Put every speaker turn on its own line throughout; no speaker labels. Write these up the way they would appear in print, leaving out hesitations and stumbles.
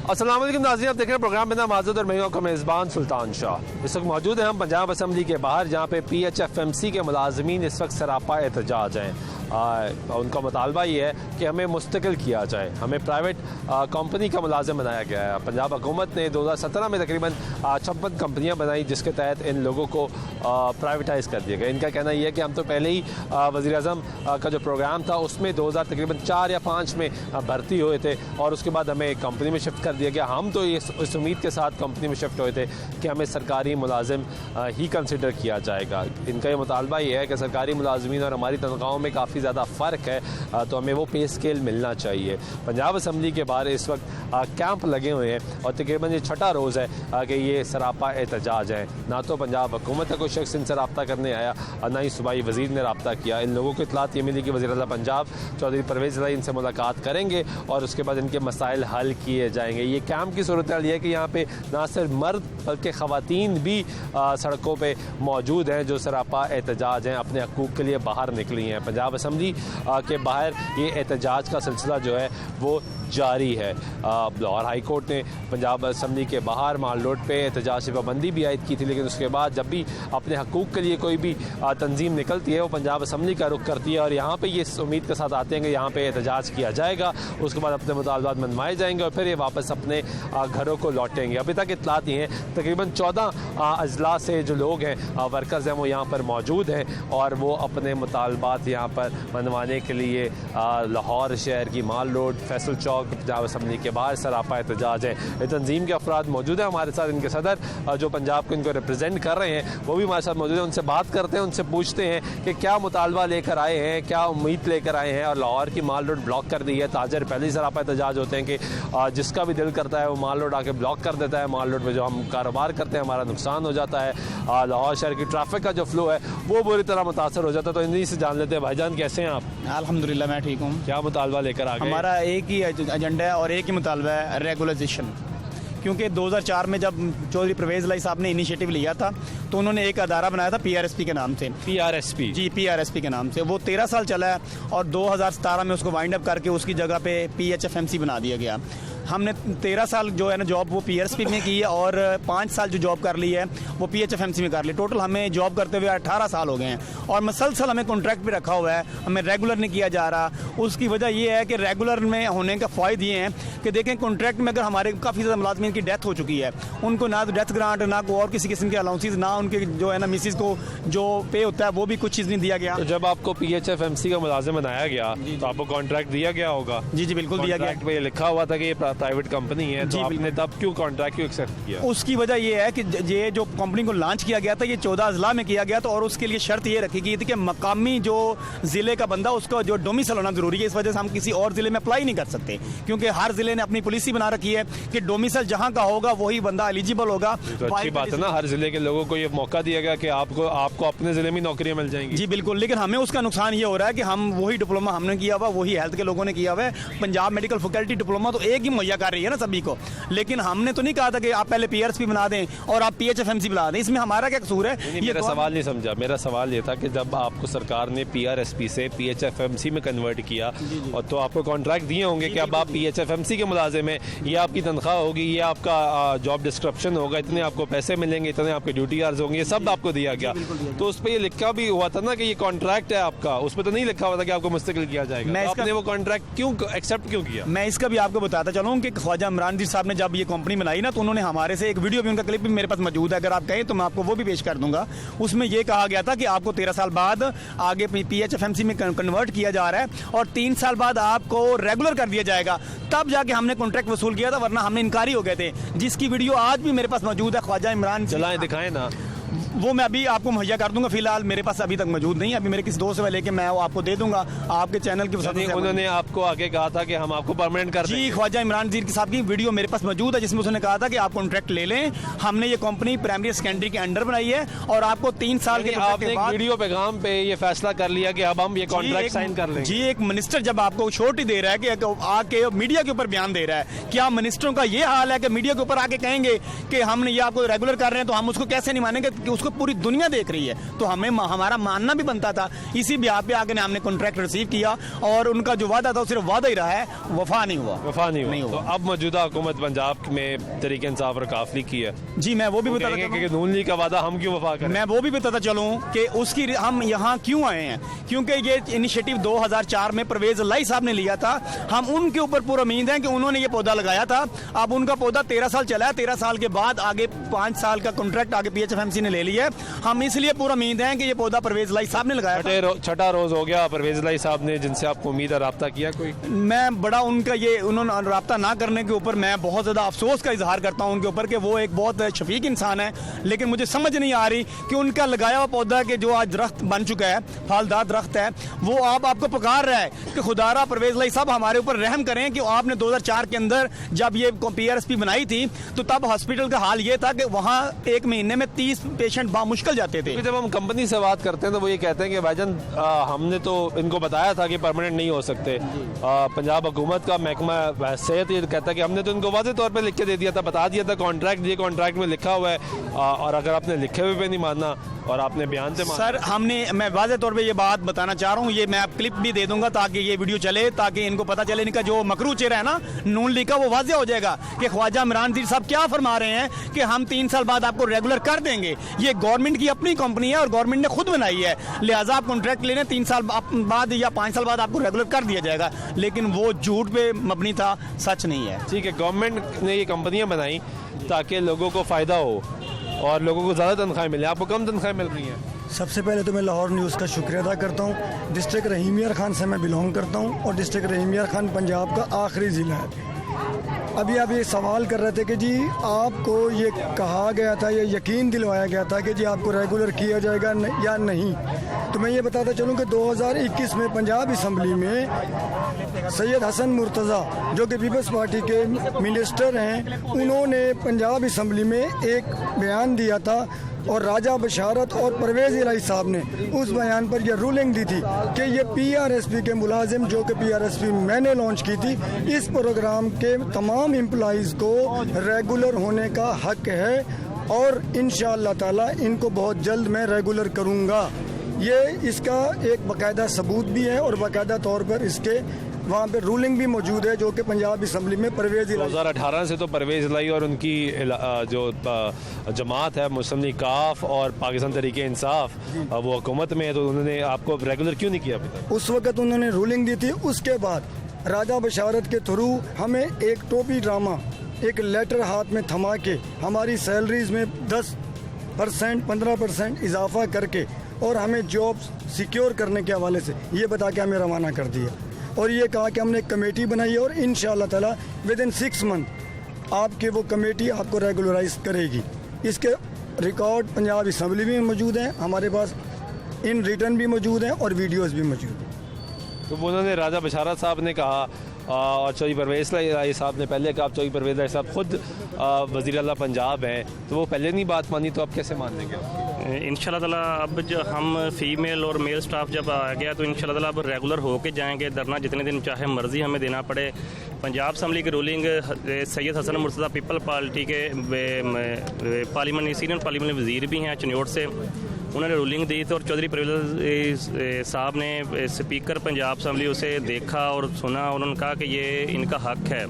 अस्सलाम वालेकुम नाज़रीन, आप देख रहे हैं प्रोग्राम बिना माजूद और मैं हूं आपका मेज़बान सुल्तान शाह। इस वक्त मौजूद हैं हम पंजाब असम्बली के बाहर, जहां पे PHFMC के मुलाजमीन इस वक्त सरापा एहतजाज हैं। उनका मुतालबा ये है कि हमें मुस्तकिल किया जाए, हमें प्राइवेट कंपनी का मुलाजिम बनाया गया है। पंजाब हुकूमत ने 2017 में तकरीबन 56 कंपनियाँ बनाई जिसके तहत इन लोगों को प्राइवेटाइज़ कर दिया गया। इनका कहना यह है कि हम तो पहले ही वज़ीर-ए-आज़म का जो प्रोग्राम था उसमें 2000 तकरीबन 4 या 5 में भर्ती हुए थे और उसके बाद हमें कंपनी में शिफ्ट कर दिया गया। हम तो इस उम्मीद के साथ कंपनी में शिफ्ट हुए थे कि हमें सरकारी मुलाजिम ही कंसिडर किया जाएगा। इनका ये मुतालबा ये है कि सरकारी मुलाजमीन और हमारी तनख्वाहों में काफ़ी ज़्यादा फ़र्क है, तो हमें वो पे स्केल मिलना चाहिए। पंजाब असम्बली के बाहर इस वक्त कैंप लगे हुए हैं और तकरीबन ये छठा रोज़ है कि ये सरापा एहतजाज है। ना तो पंजाब हुकूमत का कोई शख्स इनसे रब्ता करने आया और ना ही सूबाई वज़ीर ने रब्ता किया। इन लोगों को इतलात ये मिली कि वज़ीर आला पंजाब चौधरी परवेज़ इलाही इनसे मुलाकात करेंगे और उसके बाद इनके मसाइल हल किए जाएंगे। ये कैंप की सूरत हाल ये है कि यहाँ पे ना सिर्फ मर्द बल्कि ख़वातीन भी सड़कों पे मौजूद हैं जो सरापा एहतजाज हैं, अपने हकूक़ के लिए बाहर निकली हैं। पंजाब असम्बली के बाहर ये एहतजाज का सिलसिला जो है वो जारी है। लाहौर हाई कोर्ट ने पंजाब असम्बली के बाहर माल रोड पे एहतजाज से पाबंदी भी आयद की थी, लेकिन उसके बाद जब भी अपने हकूक़ के लिए कोई भी तंजीम निकलती है वो पंजाब असम्बली का रुख करती है और यहाँ पे ये इस उम्मीद के साथ आते हैं कि यहाँ पे एहतजाज किया जाएगा, उसके बाद अपने मुतालबात मनवाए जाएंगे और फिर ये वापस अपने घरों को लौटेंगे। अभी तक इतलात ही हैं तकरीबन 14 अजला से जो लोग हैं वर्कर्स हैं वो यहाँ पर मौजूद हैं और वो अपने मुतालबात यहाँ पर मनवाने के लिए लाहौर शहर की माल रोड, फैसल चौक, पंजाब असम्बली के बाहर सरापा एहतजाज है। तंजीम के अफराद मौजूद हैं हमारे साथ, इनके सदर जो पंजाब को इनको रिप्रेजेंट कर रहे हैं वो भी हमारे साथ मौजूद हैं। उनसे बात करते हैं, उनसे पूछते हैं कि क्या मुतालबा लेकर आए हैं, क्या उम्मीद लेकर आए हैं। और लाहौर की माल रोड ब्लॉक कर दी है। ताजर पहले ही सरापा एहतजाज होते हैं कि जिसका भी दिल करता है वो माल रोड आके ब्लॉक कर देता है। माल रोड पर जो हम कारोबार करते हैं हमारा नुकसान हो जाता है। लाहौर शहर की ट्रैफिक का जो फ्लो है वो बुरी तरह मुतासर हो जाता है। तो इन्हीं से जान लेते हैं। भाईजान कैसे हैं आप?
अल्हम्दुलिल्लाह मैं ठीक हूँ।
क्या मुतालबा लेकर आ गए?
हमारा एक ही एजेंडा है और एक ही मुतालबा है, रेगुलाइजेशन। क्योंकि 2004 में जब चौधरी परवेज़ इलाही साहब ने इनिशिएटिव लिया था तो उन्होंने एक अदारा बनाया था PRSP के नाम से।
PRSP?
जी, PRSP के नाम से। वो 13 साल चला है और 2017 में उसको वाइंड अप करके उसकी जगह पे PHFMC बना दिया गया। हमने 13 साल जो है ना जॉब वो PRSP में की है और 5 साल जो जॉब कर ली है वो PHFMC में कर ली। टोटल हमें जॉब करते हुए 18 साल हो गए हैं और मसलसल हमें कॉन्ट्रैक्ट पे रखा हुआ है, हमें रेगुलर नहीं किया जा रहा। उसकी वजह ये है कि रेगुलर में होने का फ़ायदे ये हैं कि देखें कॉन्ट्रैक्ट में अगर हमारे काफ़ी ज़्यादा मुलाजमीन की डेथ हो चुकी है, उनको ना तो डेथ ग्रांट ना को और किसी किस्म के अलाउंसेस, ना उनके जो है ना मिसिस को जो पे होता है वो भी कुछ चीज़ नहीं दिया गया।
तो जब आपको PHFMC का मुलाजिम बनाया गया तो आपको कॉन्ट्रैक्ट दिया गया होगा?
जी जी बिल्कुल दिया गया।
पे लिखा हुआ था कि ये प्राइवेट कंपनी है, तो आपने तब क्यों कॉन्ट्रैक्ट क्यों एक्सेप्ट किया?
उसकी वजह ये है कि ये जो कंपनी को लॉन्च किया गया था ये 14 अजला में किया गया था और उसके लिए शर्त ये रखी गई थी कि मकामी जो जिले का बंदा उसका जो डोमिसाइल होना जरूरी है। इस वजह से हम किसी और जिले में अप्लाई नहीं कर सकते क्योंकि हर जिले ने अपनी पॉलिसी बना रखी है कि डोमिसाइल जहां का होगा वही बंदा एलिजिबल होगा।
तो अच्छी बात है ना, हर जिले के लोगों को ये मौका दिया गया कि आपको अपने जिले में नौकरियां मिल जाएंगी।
जी बिल्कुल, लेकिन हमें उसका नुकसान ये हो रहा है कि हम वही डिप्लोमा हमने किया हुआ, वही हेल्थ के लोगों ने किया हुआ है। पंजाब मेडिकल फैकल्टी डिप्लोमा तो एक ही मुहैया कर रही है ना सभी को, लेकिन हमने तो नहीं कहा था कि आप पहले PRSP बना दें और आप PHFMC बना दें। इसमें हमारा क्या कसूर है?
ये मेरा सवाल नहीं समझा। मेरा सवाल ये था कि जब आपको सरकार ने PRSP से PHFMC में कन्वर्ट किया और तो आपको कॉन्ट्रैक्ट दिए होंगे कि अब आप PHFMC के मुलाजिम हैं, ये आपकी तनख्वाह होगी, ये आपका जॉब डिस्क्रिप्शन होगा, इतने आपको पैसे मिलेंगे, इतने आपके ड्यूटी आवर्स होंगे, ये सब आपको दिया गया। तो उस पर ये लिखा भी हुआ था ना कि ये कॉन्ट्रैक्ट है आपका, उस पर तो नहीं लिखा हुआ था कि आपको मुस्तकिल किया जाएगा। आपने वो कॉन्ट्रैक्ट क्यों एक्सेप्ट क्यों किया?
मैं इसका भी आपको बताता चलूँ कि ख्वाजा इमरान जी साहब ने जब ये कंपनी बनाई ना तो उन्होंने हमारे से एक वीडियो भी, उनका क्लिप भी मेरे पास मौजूद है, अगर आप कहें तो मैं आपको वो भी पेश कर दूंगा। उसमें ये कहा गया था कि आपको 13 साल बाद आगे PHFMC में कन्वर्ट किया जा रहा है और 3 साल बाद आपको रेगुलर कर दिया जाएगा, तब जाके हमने कॉन्ट्रैक्ट वसूल किया था, वरना हमने इनकारी हो गए थे। जिसकी वीडियो आज भी मेरे पास मौजूद है ख्वाजा इमरान।
चलाएं, दिखाएं ना।
वो मैं अभी आपको मुहैया कर दूंगा, फिलहाल मेरे पास अभी तक मौजूद नहीं है। अभी मेरे किसी दोस्त से लेके मैं वो आपको दे दूंगा आपके चैनल की।
उन्होंने आपको आगे कहा था कि हम आपको परमानेंट कर देंगे।
जी, ख्वाजा इमरान जी साहब की वीडियो मेरे पास मौजूद है जिसमें उसने कहा था कि आप कॉन्ट्रैक्ट ले लें, हमने ये कंपनी प्राइमरी सेकेंडरी के अंडर बनाई है और आपको 3 साल के
आपने वीडियो पैगाम पे ये फैसला कर लिया कि अब हम ये कॉन्ट्रैक्ट साइन कर लेंगे।
जी, एक मिनिस्टर जब आपको छोटी दे रहा है कि आके मीडिया के ऊपर बयान दे रहा है, क्या मिनिस्टरों का ये हाल है कि मीडिया के ऊपर आके कहेंगे कि हमने ये आपको रेगुलर कर रहे हैं तो हम उसको कैसे नहीं मानेंगे कि उसको पूरी दुनिया देख रही है, तो हमें हमारा मानना भी बनता था। इसी ब्याह पे आगे हमने कॉन्ट्रैक्ट रिसीव किया और उनका जो वादा था वो सिर्फ वादा ही रहा है, वफा नहीं हुआ।
तो अब मौजूदा हुकूमत पंजाब में तहरीक इंसाफ और काफली की है
जी, मैं वो भी बताता
कहेंगे
चलूं,
कि नून लीग का वादा हम क्यों वफा करें?
मैं वो भी बताता चलूं कि उसकी हम यहाँ क्यों आए हैं, क्योंकि ये इनिशिएटिव 2004 में परवेज लाई साहब ने लिया था। हम उनके ऊपर पूरा उम्मीद है कि उन्होंने ये पौधा लगाया था। अब उनका पौधा 13 साल चला है, 13 साल के बाद आगे 5 साल का कॉन्ट्रैक्ट आगे PHFMC ने ले लिया है। हम इसलिए पूरा उम्मीद है कि ये पौधा परवेज लाई साहब ने लगाया था।
छठा रोज हो गया परवेज लाई साहब ने, जिनसे आपको उम्मीद है राब्ता किया कोई?
मैं बड़ा उनका ये उन्होंने राब्ता ना करने के ऊपर मैं बहुत ज़्यादा अफसोस का इजहार करता हूँ उनके ऊपर कि वो एक बहुत शफीक इंसान है, लेकिन मुझे समझ नहीं आ रही कि उनका लगाया हुआ पौधा कि जो आज दरख्त बन चुका है, फलदार दरख्त है, वो आपको पुकार रहा है कि खुदारा परवेज लाई साहब हमारे ऊपर रहम करें कि आपने 2004 के अंदर जब ये PRSP बनाई थी तो तब हॉस्पिटल का हाल ये था कि वहाँ एक महीने में 30 पेशेंट बामुश्किल जाते थे।
जब हम कंपनी से बात करते हैं तो वो ये कहते हैं कि भाईजान हमने तो इनको बताया था कि परमानेंट नहीं हो सकते। पंजाब हुकूमत का महकमा सेहत ये कहता है कि हमने तो इनको वाज़ेह तौर पे लिख के दे दिया था, बता दिया था कॉन्ट्रैक्ट, ये कॉन्ट्रैक्ट में लिखा हुआ है, और अगर आपने लिखे हुए पे नहीं मानना और आपने बयान से
सर मैं वाज़ेह तौर पे ये बात बताना चाह रहा हूँ, ये मैं आप क्लिप भी दे दूंगा ताकि ये वीडियो चले, ताकि इनको पता चले इनका जो मकरू चेहरा है ना नून लीग का, वो वाज़ेह हो जाएगा कि ख्वाजा इमरान ज़ीर साहब क्या फरमा रहे हैं कि हम 3 साल बाद आपको रेगुलर कर देंगे। ये गवर्नमेंट की अपनी कंपनी है और गवर्नमेंट ने खुद बनाई है, लिहाजा आप कॉन्ट्रैक्ट लेने 3 साल बाद या 5 साल बाद आपको रेगुलर कर दिया जाएगा, लेकिन वो झूठ पे मबनी था, सच नहीं है।
ठीक है, गवर्नमेंट ने ये कंपनियां बनाई ताकि लोगों को फ़ायदा हो और लोगों को ज़्यादा तनख्वाहें मिले, आपको कम तनख्वाहें मिल रही हैं।
सबसे पहले तो मैं लाहौर न्यूज़ का शुक्रिया अदा करता हूँ। डिस्ट्रिक्ट रहीम यार खान से मैं बिलोंग करता हूँ और डिस्ट्रिक्ट रहीम यार खान पंजाब का आखिरी ज़िला है। अभी आप ये सवाल कर रहे थे कि जी आपको ये कहा गया था, ये यकीन दिलवाया गया था कि जी आपको रेगुलर किया जाएगा या नहीं, तो मैं ये बताता चलूँ कि 2021 में पंजाब असम्बली में सैयद हसन मुर्तज़ा जो कि पीपल्स पार्टी के मिनिस्टर हैं, उन्होंने पंजाब असम्बली में एक बयान दिया था और राजा बशारत और परवेज़ इलाही साहब ने उस बयान पर यह रूलिंग दी थी कि ये PRSP के मुलाजिम, जो कि PRSP मैंने लॉन्च की थी, इस प्रोग्राम के तमाम एम्प्लॉइज़ को रेगुलर होने का हक है और इंशाअल्लाह ताला इनको बहुत जल्द मैं रेगुलर करूँगा। ये इसका एक बाकायदा सबूत भी है और बाकायदा तौर पर इसके वहाँ पे रूलिंग भी मौजूद है, जो कि पंजाब असम्बली में परवेज़ इलाही
2018 से तो परवेज़ इलाही और उनकी जो जमात है मुस्लिम लीग काफ और पाकिस्तान तहरीके इंसाफ, वो हुकूमत में है, तो उन्होंने आपको रेगुलर क्यों नहीं किया अभी तक?
उस वक्त उन्होंने रूलिंग दी थी। उसके बाद राजा बशारत के थ्रू हमें एक टोपी ड्रामा, एक लेटर हाथ में थमा के हमारी सैलरीज में 10% 15% इजाफा करके और हमें जॉब सिक्योर करने के हवाले से ये बता के हमें रवाना कर दिया और ये कहा कि हमने एक कमेटी बनाई है और इंशाअल्लाह ताला विदिन 6 मंथ आपके वो कमेटी आपको रेगुलराइज करेगी। इसके रिकॉर्ड पंजाब असम्बली में मौजूद हैं, हमारे पास इन रिटर्न भी मौजूद हैं और वीडियोस भी मौजूद हैं।
तो उन्होंने राजा बशारत साहब ने कहा और चौधरी परवेज़ इलाही साहब ने पहले कहा, चौधरी परवेज़ इलाही साहब खुद वज़ीर आला पंजाब हैं, तो वो पहले नहीं बात मानी, तो अब कैसे मान लेंगे?
इंशाल्लाह ताला अब जो हम फीमेल और मेल स्टाफ जब आ गया तो इंशाल्लाह ताला अब रेगुलर होके जाएंगे, धरना जितने दिन चाहे मर्जी हमें देना पड़े। पंजाब असम्बली की ruling Syed Hasan Murtaza people party के पार्लियामेंट सीनियर पार्लियामेंट वज़ीर भी हैं चनियोट से, उन्होंने रूलिंग दी थी और चौधरी परवेज़ साहब ने स्पीकर पंजाब असम्बली उसे देखा और सुना और उन्होंने कहा कि ये इनका हक है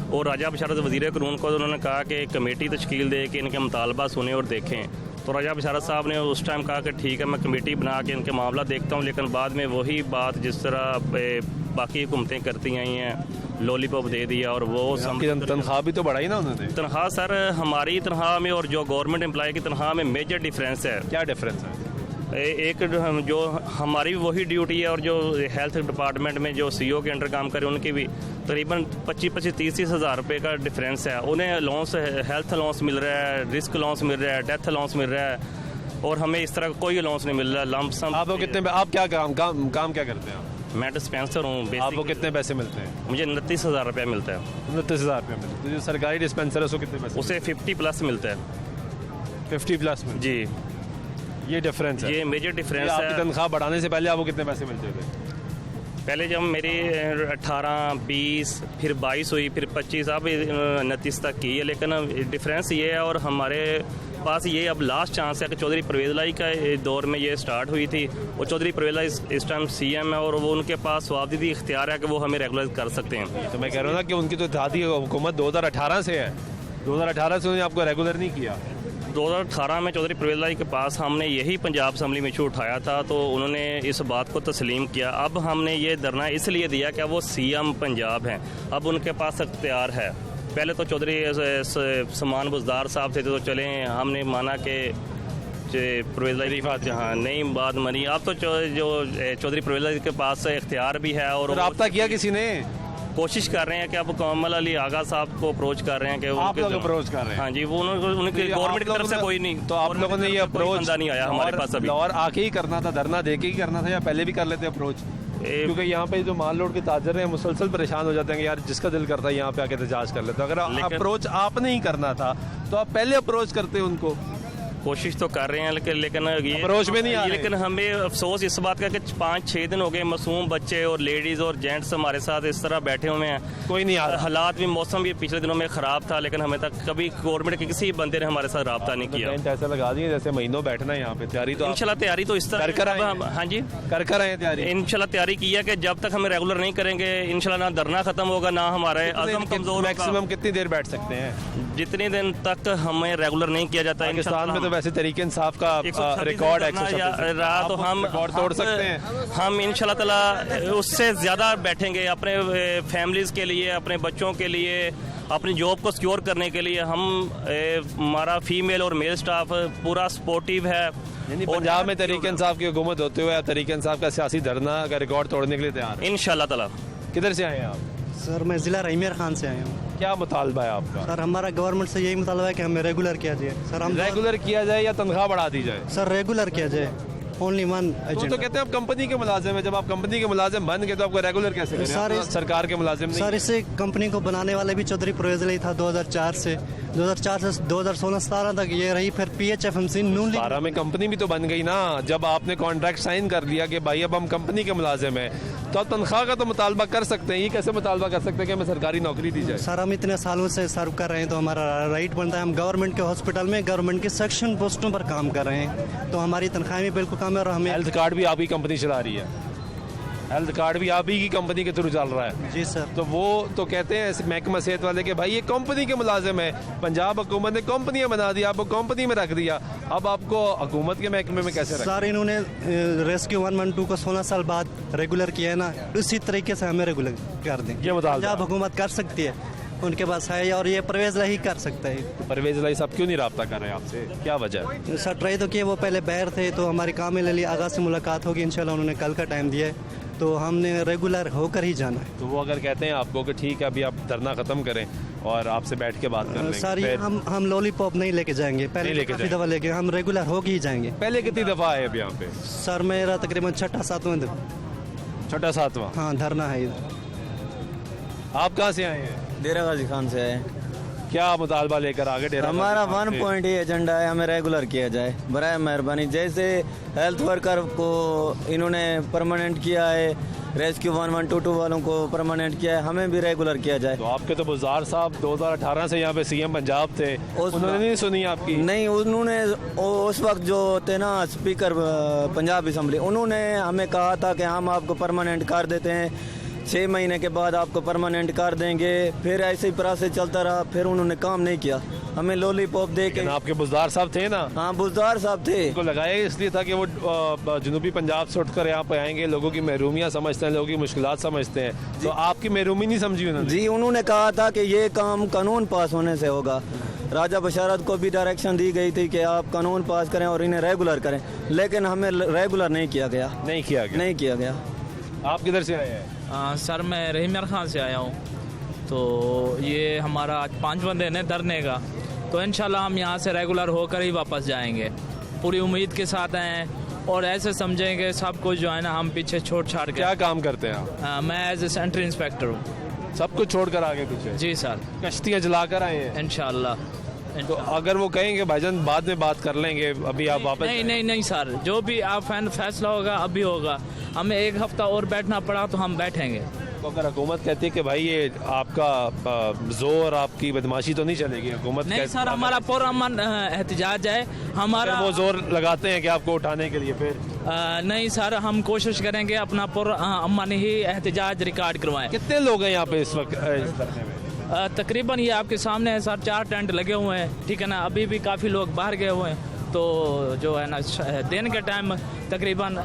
और राजा बशारत वज़ीर क़ानून को उन्होंने कहा कि कमेटी तश्कील दे के इनके मुतालबा सुने और देखें। तो राजा बशारत साहब ने उस टाइम कहा कि ठीक है मैं कमेटी बना के इनके मामला देखता हूँ, लेकिन बाद में वही बात जिस तरह बाकी हुकूमतें करती आई हैं, लॉलीपॉप दे दिया और वो
तनख्वाह भी तो बढ़ाई ना उन्होंने।
तनख्वाह सर हमारी तनख्वाह में और जो गवर्नमेंट एम्प्लॉय की तनख्वाह में मेजर डिफरेंस है।
क्या डिफरेंस है?
एक जो हमारी वही ड्यूटी है और जो हेल्थ डिपार्टमेंट में जो CEO के अंडर काम करें उनकी भी तकरीबन 25-30 हज़ार रुपये का डिफरेंस है। उन्हें अलाउंस, हेल्थ अलाउंस मिल रहा है, रिस्क अलाउंस मिल रहा है, डेथ अलाउंस मिल रहा है और हमें इस तरह कोई अलाउंस नहीं मिल रहा है। लंप सम।
आपको कितने, आप क्या काम क्या करते हैं?
मैं डिस्पेंसर हूँ।
आपको कितने पैसे मिलते हैं?
मुझे 29,000 रुपया मिलता है।
29,000 रुपये मिलते हैं। तो जो सरकारी डिस्पेंसर है उसको कितने पैसे?
उसे 50+ मिलता है।
50+ में?
जी,
ये डिफरेंस है,
ये मेजर डिफरेंस है।
आपकी तनख्वाह बढ़ाने से पहले आपको कितने पैसे मिलते थे?
पहले जब मेरी 18, 20 फिर 22 हुई, फिर 25, अब 29 तक की है। लेकिन डिफरेंस ये है और हमारे पास ये अब लास्ट चांस है कि चौधरी परवेज़ लाई का दौर में ये स्टार्ट हुई थी और चौधरी परवेज़ लाई इस टाइम सीएम है और वो उनके पास वाजिबी इख्तियार है कि वो हमें रेगुलर कर सकते हैं।
तो मैं कह रहा हूँ ना कि उनकी तो इत्तेहादी हुकूमत 2018 से है, 2018 से उन्होंने आपको रेगुलर नहीं किया।
2018 में चौधरी परवेज़ लाई के पास हमने यही पंजाब असम्बली में इशू उठाया था तो उन्होंने इस बात को तस्लीम किया। अब हमने ये धरना इसलिए दिया कि वो सीएम पंजाब हैं, अब उनके पास इख्तियार है। पहले तो चौधरी समान बुजदार साहब थे तो चले, हमने माना कि परवेज़ लाई हाँ नहीं बात मनी। अब तो जो चौधरी परवेज़ लाई के पास इख्तियार भी है और
रब्ता किया किसी ने?
कोशिश कर रहे हैं कि अब कमल अली आगा साहब को अप्रोच कर रहे हैं कि
आप लोग अप्रोच कर रहे हैं?
हाँ जी, वो उनकी गवर्नमेंट की तरफ से कोई नहीं।
तो आप लोगों ने ये अप्रोच
नहीं आया हमारे पास अभी।
और आके ही करना था, धरना दे के ही करना था या पहले भी कर लेते अप्रोच? क्योंकि यहाँ पे जो माल लोड के ताजर हैं मुसलसल परेशान हो जाते हैं कि यार जिसका दिल करता है यहाँ पे आके एहतजाज कर लेते हैं। अगर अप्रोच आपने ही करना था तो आप पहले अप्रोच करते उनको।
कोशिश तो कर रहे हैं लेकिन ये
अप्रोच में नहीं आ रहे।
लेकिन हमें अफसोस इस बात का कि 5-6 दिन हो गए मासूम बच्चे और लेडीज और जेंट्स हमारे साथ इस तरह बैठे हुए हैं,
कोई नहीं आ रहा।
हालात भी मौसम भी पिछले दिनों में ख़राब था लेकिन हमें तक कभी गवर्नमेंट के किसी बंदे ने हमारे साथ रब्ता नहीं किया।
ऐसा लगा दिए जैसे महीनों बैठना है यहाँ पे। तैयारी तो
इंशाल्लाह तैयारी तो इस तरह
कर
हाँ जी
कर आए तैयारी।
इंशाल्लाह तैयारी की है कि जब तक हमें रेगुलर नहीं करेंगे इंशाल्लाह ना धरना खत्म होगा ना हमारे अज़म कमजोर।
मैक्सिमम कितनी देर बैठ सकते हैं?
जितने दिन तक हमें रेगुलर नहीं किया जाता।
पाकिस्तान में तो वैसे तरीके इंसाफ का रिकॉर्ड
रहा तो हम
रिकॉर्ड तोड़ सकते हैं।
हम इंशाल्लाह ताला उससे ज़्यादा बैठेंगे अपने फैमिलीज़ के लिए, अपने बच्चों के लिए, अपनी जॉब को सिक्योर करने के लिए। हमारा फीमेल और मेल स्टाफ पूरा सपोर्टिव है।
पंजाब में तरीके इंसाफ की हुकूमत होते हुए तरीके इंसाफ का सियासी धरना का रिकॉर्ड तोड़ने के लिए तैयार है
इंशाल्लाह ताला।
किधर से आए हैं आप?
सर मैं ज़िला रहीमियर खान से आया हूँ।
क्या मुतालबा है आपका?
सर हमारा गवर्नमेंट से यही मुतालबा है कि हमें रेगुलर किया जाए। सर हम
रेगुलर किया जाए या तनख्वाह बढ़ा दी जाए?
सर रेगुलर किया जाए, ओनली वन
तो
एजेंडा।
कहते हैं आप कंपनी के मुलाजिम हैं, जब आप कंपनी के मुलाजिम बन गए तो आपको रेगुलर कैसे करें?
सर,
आप सरकार के मुलाजिम नहीं
सर इसे कंपनी को बनाने वाले भी चौधरी परवेज़ लाई था 2004 से 2016-17 तक ये रही। फिर PHFMC नून लीग
12 में कंपनी भी तो बन गई ना। जब आपने कॉन्ट्रैक्ट साइन कर लिया कि भाई अब हम कंपनी के मुलाजिम हैं तो आप तनख्वाह का तो मुतालबा कर सकते हैं। ये कैसे मुतालबा कर सकते हैं कि हमें सरकारी नौकरी दी जाए?
सर हम इतने सालों से सर्व कर रहे हैं तो हमारा राइट बनता है। हम गवर्नमेंट के हॉस्पिटल में गवर्नमेंट के सेक्शन पोस्टों पर काम कर रहे हैं तो हमारी तनख्वाह भी बिल्कुल कम है। और हमें
हेल्थ कार्ड भी आप ही कंपनी चला रही है, हेल्थ कार्ड भी आप ही की कंपनी के थ्रू चल रहा है।
जी सर।
तो वो तो कहते हैं महकमा सेहत वाले कि भाई ये कंपनी के मुलाजिम है, पंजाब हुकूमत ने कंपनियां बना दी, आपको कंपनी में रख दिया, अब आपको हुकूमत के महकमे में कैसे रखा?
सर इन्होंने रेस्क्यू 112 को 16 साल बाद रेगुलर किया है ना, उसी तरीके से हमें रेगुलर कर दें।
ये मुतालबा
पंजाब हुकूमत कर सकती है, उनके पास है और ये परवेज़ लाई कर सकता है।
परवेज़ लाई साहब क्यों नहीं रब्ता कर रहे हैं आपसे, क्या वजह है?
सर ट्राई तो किए, वो पहले बाहर थे तो हमारी कामिल अली आगा से मुलाकात होगी इंशाल्लाह। उन्होंने कल का टाइम दिया है तो हमने रेगुलर होकर ही जाना है।
तो वो अगर कहते हैं आपको कि ठीक है अभी आप धरना खत्म करें और आपसे बैठ के बात कर लेंगे,
सर ये हम लॉलीपॉप नहीं लेके जाएंगे, पहले
लेके
काफ़ी दफ़ा लेके हम रेगुलर होके ही जाएंगे।
पहले कितनी दफ़ा आए अब यहाँ पे?
सर मेरा तकरीबन 6-7वां
6-7वां
हाँ धरना है इधर।
आप कहाँ से आए हैं?
डेरा गाजी खान से है।
क्या मुतालबा लेकर आगे? डेरा
हमारा
गाजी खान
1 पॉइंट ही एजेंडा है, हमें रेगुलर किया जाए बराए मेहरबानी। जैसे हेल्थ वर्कर को इन्होंने परमानेंट किया है, रेस्क्यू 112 वालों को परमानेंट किया है, हमें भी रेगुलर किया जाए।
तो आपके तो बुज़दार साहब 2018 से यहाँ पे सीएम पंजाब थे, उन्होंने नहीं सुनी आपकी?
नहीं, उन्होंने उस वक्त जो थे ना स्पीकर पंजाब असम्बली, उन्होंने हमें कहा था कि हम आपको परमानेंट कर देते हैं, 6 महीने के बाद आपको परमानेंट कर देंगे। फिर ऐसे ही प्रोसेस चलता रहा, फिर उन्होंने काम नहीं किया, हमें लॉलीपॉप दे के।
आपके बुज़दार साहब थे ना?
हाँ बुज़दार साहब थे।
उनको लगाया इसलिए था कि वो जनूबी पंजाब से उठकर यहाँ पे आएंगे, लोगों की महरूमियाँ समझते हैं, लोगों की मुश्किलात समझते हैं, तो आपकी महरूमी नहीं समझी उन्होंने?
जी उन्होंने कहा था कि ये काम कानून पास होने से होगा। राजा बशारत को भी डायरेक्शन दी गई थी कि आप कानून पास करें और इन्हें रेगुलर करें, लेकिन हमें रेगुलर नहीं किया गया।
नहीं किया गया। आप किधर से आए हैं?
सर मैं रहीमियर खान से आया हूँ। तो ये हमारा आज 5वां दिन है धरने का, तो इंशाल्लाह हम यहाँ से रेगुलर होकर ही वापस जाएंगे। पूरी उम्मीद के साथ आए हैं और ऐसे समझेंगे सब कुछ जो है ना हम पीछे छोड़ छाड़ के।
क्या काम करते हैं आप?
मैं एज ए सेंटर इंस्पेक्टर हूँ।
सब कुछ छोड़कर आगे पीछे?
जी सर।
कश्तियाँ जलाकर आए हैं?
इंशाल्लाह।
तो अगर वो कहेंगे भाईजान बाद में बात कर लेंगे, अभी आप वापस?
नहीं सर, जो भी आप फैसला होगा अभी होगा। हमें एक हफ्ता और बैठना पड़ा तो हम बैठेंगे।
तो अगर हुकूमत कहती है कि भाई ये आपका जोर, आपकी बदमाशी तो नहीं चलेगी, हुकूमत
नहीं सर, हमारा पुरअमन एहतजाज है हमारा।
वो जोर लगाते हैं कि आपको उठाने के लिए, फिर
नहीं सर, हम कोशिश करेंगे अपना पुरअमन ही एहतजाज रिकॉर्ड करवाएं।
कितने लोग हैं यहाँ पे इस वक्त इस धरने में?
तकरीबन ये आपके सामने है सर, 4 टेंट लगे हुए हैं, ठीक है ना। अभी भी काफ़ी लोग बाहर गए हुए हैं, तो जो है ना दिन के टाइम तकरीबन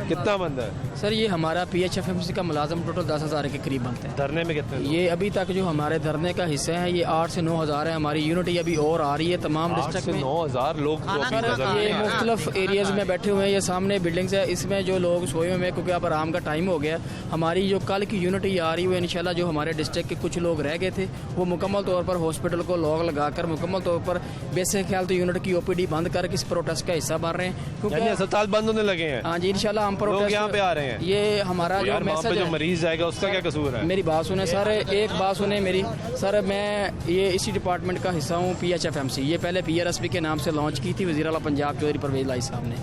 कितना बंद है
सर? ये हमारा PHFMC का मुलाजम टोटल 10,000 के करीब बनते हैं।
धरने में कितने लोग?
ये अभी तक जो हमारे धरने का हिस्सा है ये 8 से 9,000 है। हमारी यूनिटी अभी और आ रही है तमाम
8
डिस्ट्रिक्ट
से
में।
9,000 लोग तो अभी
सर
नजर
ये
नहीं आ रहे।
मुख्तलिफ एरियाज में बैठे हुए हैं। ये सामने बिल्डिंग्स है, इसमें जो लोग सोए हुए हैं क्योंकि अब आराम का टाइम हो गया। हमारी जो कल की यूनिटी आ रही है इंशाल्लाह, जो हमारे डिस्ट्रिक्ट के कुछ लोग रह गए थे वो मुकम्मल तौर पर हॉस्पिटल को लॉक लगाकर मुकम्मल तौर पर बेसिक हेल्थ यूनिट की OPD बंद करके इस प्रोटेस्ट का हिस्सा बन रहे हैं।
यानी
क्योंकि
अस्पताल बंद होने लगे हैं।
हाँ जी, इंशाल्लाह हम
लोग यहाँ पे आ रहे हैं।
ये हमारा जो
यार वहाँ पे
मैसेज
जो
है,
मरीज जाएगा उसका क्या कसूर है?
मेरी बात सुने सर, एक बात सुने मेरी सर। मैं ये इसी डिपार्टमेंट का हिस्सा हूँ PHFMC। ये पहले PRSP के नाम से लॉन्च की थी वज़ीर आला पंजाब चौधरी परवेज़ लाई साहब ने।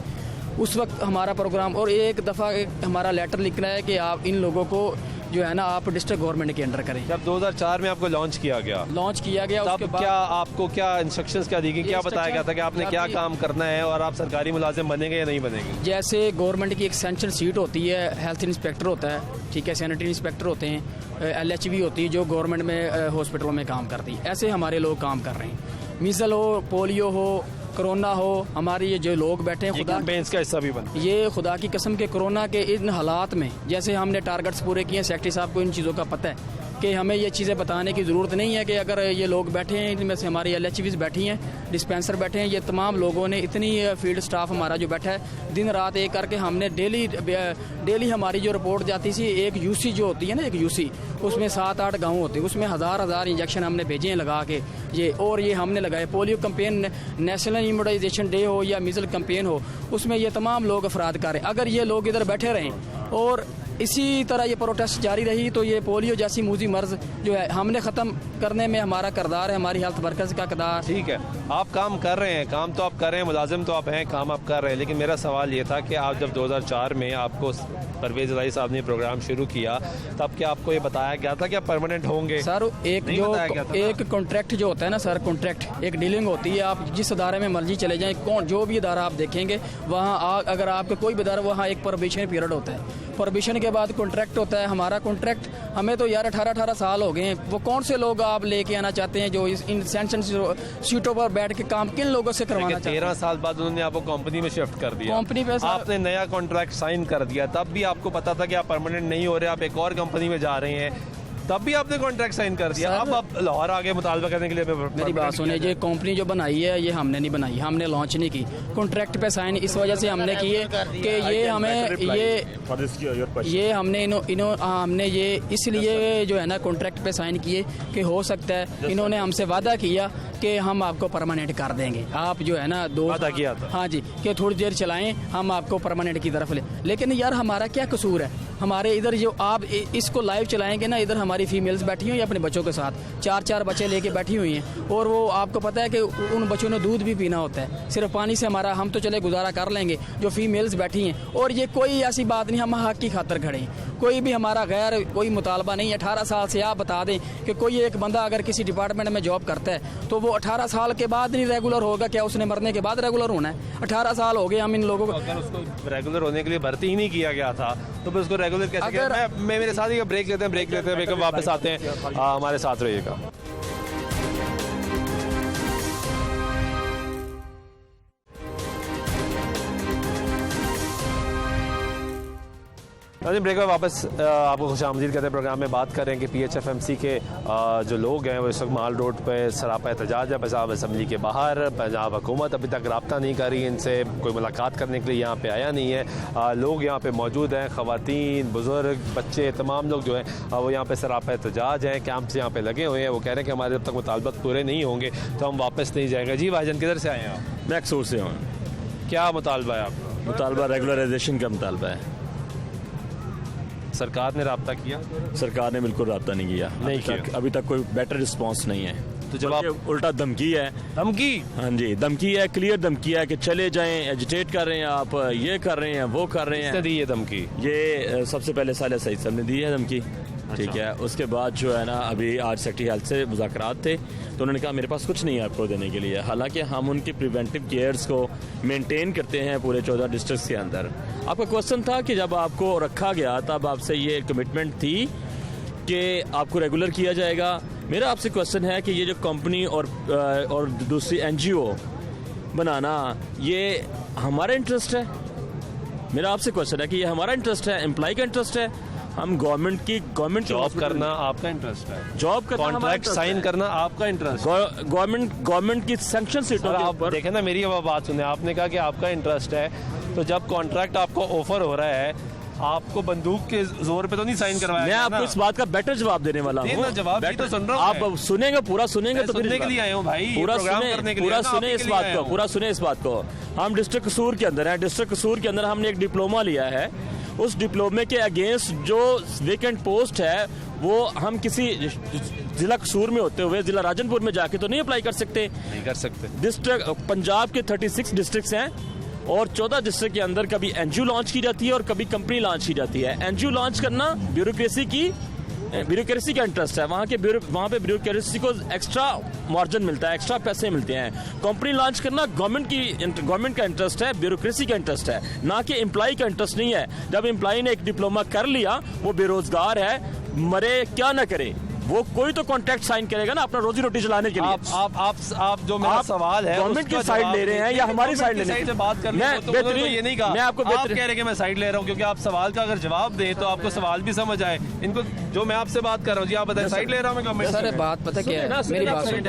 उस वक्त हमारा प्रोग्राम और एक दफ़ा हमारा लेटर लिखना है कि आप इन लोगों को जो है ना आप डिस्ट्रिक्ट गवर्नमेंट के अंडर करें।
जब 2004 में आपको लॉन्च किया गया
उसके
तब
बाद
क्या आपको क्या इंस्ट्रक्शंस क्या दी गई, क्या बताया गया था कि आपने क्या काम करना है और आप सरकारी मुलाजिम बनेंगे या नहीं बनेंगे?
जैसे गवर्नमेंट की एक सेंशन सीट होती है, हेल्थ इंस्पेक्टर होता है, ठीक है, सैनिटरी इंस्पेक्टर होते हैं, LHV होती है जो गवर्नमेंट में हॉस्पिटलों में काम करती है। ऐसे हमारे लोग काम कर रहे हैं। मीजल हो, पोलियो हो, कोरोना हो, हमारे ये जो लोग बैठे हैं खुदा
कैंपेन्स का हिस्सा भी बन।
ये खुदा की कसम के कोरोना के इन हालात में जैसे हमने टारगेट्स पूरे किए हैं, सेक्रेटरी साहब को इन चीज़ों का पता है कि हमें ये चीज़ें बताने की ज़रूरत नहीं है कि अगर ये लोग बैठे हैं, इनमें से हमारी LHVs बैठी हैं, डिस्पेंसर बैठे हैं, ये तमाम लोगों ने इतनी फील्ड स्टाफ हमारा जो बैठा है दिन रात एक करके हमने डेली हमारी जो रिपोर्ट जाती थी, एक UC जो होती है ना, एक UC उसमें 7-8 गाँव होते हैं, उसमें हज़ार इंजेक्शन हमने भेजे हैं लगा के ये हमने लगाए। Polio campaign, national immunisation day हो या मीजल कैंपेन हो, उसमें ये तमाम लोग अफराद करें। अगर ये लोग इधर बैठे रहें और इसी तरह ये प्रोटेस्ट जारी रही तो ये पोलियो जैसी मूजी मर्ज जो है हमने ख़त्म करने में हमारा किरदार है, हमारी हेल्थ वर्कर्स का किरदार।
ठीक है, आप काम कर रहे हैं, काम तो आप कर रहे हैं, मुलाजिम तो आप हैं, काम आप कर रहे हैं, लेकिन मेरा सवाल ये था कि आप जब 2004 में आपको परवेज़ इलाही साहब ने प्रोग्राम शुरू किया तब क्या आपको ये बताया गया था कि आप परमानेंट होंगे?
सर एक कॉन्ट्रैक्ट जो होता है ना सर, कॉन्ट्रैक्ट एक डीलिंग होती है। आप जिस अदारे में मर्जी चले जाएं, जो भी अदारा आप देखेंगे वहाँ अगर आपका कोई भी अदारा, वहाँ एक प्रोबेशन पीरियड होता है, प्रोबेशन के बाद कॉन्ट्रैक्ट होता है। हमारा कॉन्ट्रैक्ट हमें तो यार 18 साल हो गए हैं। वो कौन से लोग आप लेके आना चाहते हैं जो इन सेंशन सीटों पर बैठ के काम किन लोगों से करवाना चाहते हैं?
13 साल बाद उन्होंने आपको कंपनी में शिफ्ट कर दिया,
कंपनी पे
आपने नया कॉन्ट्रैक्ट साइन कर दिया, तब भी आपको पता था कि आप परमानेंट नहीं हो रहे, आप एक और कंपनी में जा रहे हैं, तब भी आपने कॉन्ट्रैक्ट साइन कर दिया। अब आप लाहौर आगे मुतालबा करने के लिए
मेरी बात सुनिए, ये कंपनी जो बनाई है ये हमने नहीं बनाई, हमने लॉन्च नहीं की। कॉन्ट्रैक्ट पे साइन इस वजह से हमने किए कि ये हमें हमने ये इसलिए जो है ना कॉन्ट्रैक्ट पे साइन किए कि हो सकता है इन्होंने हमसे वादा किया कि हम आपको परमानेंट कर देंगे, आप जो है ना
वादा किया था।
हाँ जी, कि थोड़ी देर चलाएं, हम आपको परमानेंट की तरफ ले। लेकिन यार हमारा क्या कसूर है? हमारे इधर जो आप इसको लाइव चलाएंगे ना, इधर हमारी फीमेल्स बैठी हुई हैं अपने बच्चों के साथ, 4 बच्चे लेके बैठी हुई हैं, और वो आपको पता है कि उन बच्चों ने दूध भी पीना होता है, सिर्फ पानी से हमारा हम तो चले गुजारा कर लेंगे, जो फीमेल्स बैठी हैं। और ये कोई ऐसी बात नहीं, हम हक की खातर खड़े हैं, कोई भी हमारा गैर कोई मुतालबा नहीं है। 18 साल से आप बता दें कि कोई एक बंदा अगर किसी डिपार्टमेंट में जॉब करता है तो वो 18 साल के बाद नहीं रेगुलर होगा, क्या उसने मरने के बाद रेगुलर होना है? 18 साल हो गए हम इन लोगों को।
अगर उसको रेगुलर होने के लिए भर्ती ही नहीं किया गया था तो फिर उसको रेगुलर कैसे किया? मैं मेरे साथ ही ब्रेक लेते हैं, वापस आते हैं, हमारे साथ रहिएगा। ब्रेक में वापस आपको खुशामदीद कहते हैं। प्रोग्राम में बात करें कि PHFMC के जो लोग हैं वो इस वक्त माल रोड पे सरापा एहतजाज है पंजाब असम्बली के बाहर। पंजाब हुकूमत अभी तक रब्ता नहीं कर रही, इनसे कोई मुलाकात करने के लिए यहाँ पे आया नहीं है। लोग यहाँ पे मौजूद हैं, ख़वातीन, बुज़ुर्ग, बच्चे, तमाम लोग जो हैं वो यहाँ पे सरापा एहतजाज हैं, कैंप यहाँ पे लगे हुए हैं। वो कह रहे हैं कि हमारे जब तक मुतालबात पूरे नहीं होंगे तो हम वापस नहीं जाएंगे। जी भाईजान, किधर से आए हैं आप?
मैं कसूर से हूँ।
क्या मुतालबा है आपका?
मुतालबा रेगुलराइजेशन का मुतालबा है।
सरकार ने रब्ता किया?
सरकार ने बिल्कुल रब्ता नहीं किया,
नहीं किया।
अभी तक कोई बेटर रिस्पांस नहीं है।
तो जवाब
उल्टा धमकी है।
धमकी?
हाँ जी, धमकी है, क्लियर धमकी है कि चले जाएं, एजिटेट कर रहे हैं आप, ये कर रहे हैं, वो कर रहे हैं।
किसने दी ये धमकी?
ये सबसे पहले साले सईद साहब ने दी है धमकी। ठीक है, उसके बाद जो है ना, अभी आज सेक्रेटरी हेल्थ से मुज़ाकरात थे तो उन्होंने कहा मेरे पास कुछ नहीं है आपको देने के लिए। हालांकि हम उनकी प्रिवेंटिव केयर्स को मेंटेन करते हैं पूरे 14 डिस्ट्रिक्ट्स के अंदर। आपका क्वेश्चन था कि जब आपको रखा गया तब आपसे ये कमिटमेंट थी कि आपको रेगुलर किया जाएगा। मेरा आपसे क्वेश्चन है कि ये जो कंपनी और दूसरी NGO बनाना, ये हमारा इंटरेस्ट है? मेरा आपसे क्वेश्चन है कि ये हमारा इंटरेस्ट है, एम्प्लॉय का इंटरेस्ट है? हम गवर्नमेंट
जॉब करना आपका इंटरेस्ट है,
जॉब करना,
कॉन्ट्रैक्ट साइन करना आपका इंटरेस्ट है।
गवर्नमेंट की सैंक्शन सीटों के ऊपर
देखें ना, मेरी अब बात सुने, आपने कहा कि आपका इंटरेस्ट है, तो जब कॉन्ट्रैक्ट आपको ऑफर हो रहा है, आपको बंदूक के जोर पे तो नहीं साइन करवाया?
मैं आपको इस बात का बेटर जवाब देने वाला हूँ।
जवाब तो सुन रहा हूँ,
आप सुनेंगे, पूरा सुनेंगे तो
सुनने के लिए आए हो भाई,
पूरा सुने इस बात को, पूरा सुने इस बात को। हम डिस्ट्रिक्ट कसूर के अंदर हैं, डिस्ट्रिक्ट कसूर के अंदर हमने एक डिप्लोमा लिया है। उस डिप्लोमे के अगेंस्ट जो वेकेंट पोस्ट है वो हम किसी जिला कसूर में होते हुए जिला राजनपुर में जाके तो नहीं अप्लाई कर सकते।
नहीं कर सकते।
डिस्ट्रिक्ट पंजाब के 36 डिस्ट्रिक्ट्स हैं और 14 डिस्ट्रिक्ट के अंदर कभी NGO लॉन्च की जाती है और कभी कंपनी लॉन्च की जाती है। NGO लॉन्च करना ब्यूरोक्रेसी का इंटरेस्ट है, वहाँ पे ब्यूरोक्रेसी को एक्स्ट्रा मार्जिन मिलता है, एक्स्ट्रा पैसे मिलते हैं। कंपनी लॉन्च करना गवर्नमेंट का इंटरेस्ट है, ब्यूरोक्रेसी का इंटरेस्ट है, ना कि एम्प्लॉय का इंटरेस्ट नहीं है। जब एम्प्लॉय ने एक डिप्लोमा कर लिया, वो बेरोजगार है, मरे क्या ना करे, वो कोई तो कॉन्ट्रैक्ट साइन करेगा ना अपना रोजी रोटी चलाने के लिए।
आप जो मेरा सवाल है,
गवर्नमेंट की साइड ले रहे हैं या हमारी साइड ले रहे हैं?
बात कर
मैं
ये नहीं कहा,
मैं आपको
आप कह रहे कि मैं साइड ले रहा हूँ, क्योंकि आप सवाल का अगर जवाब दें तो आपको सवाल भी समझ आए। इनको जो मैं आपसे बात कर रहा हूँ जी, आप बताएं, साइड ले रहा हूँ मैं?
सर बात पता क्या है, मेरी बात सुन,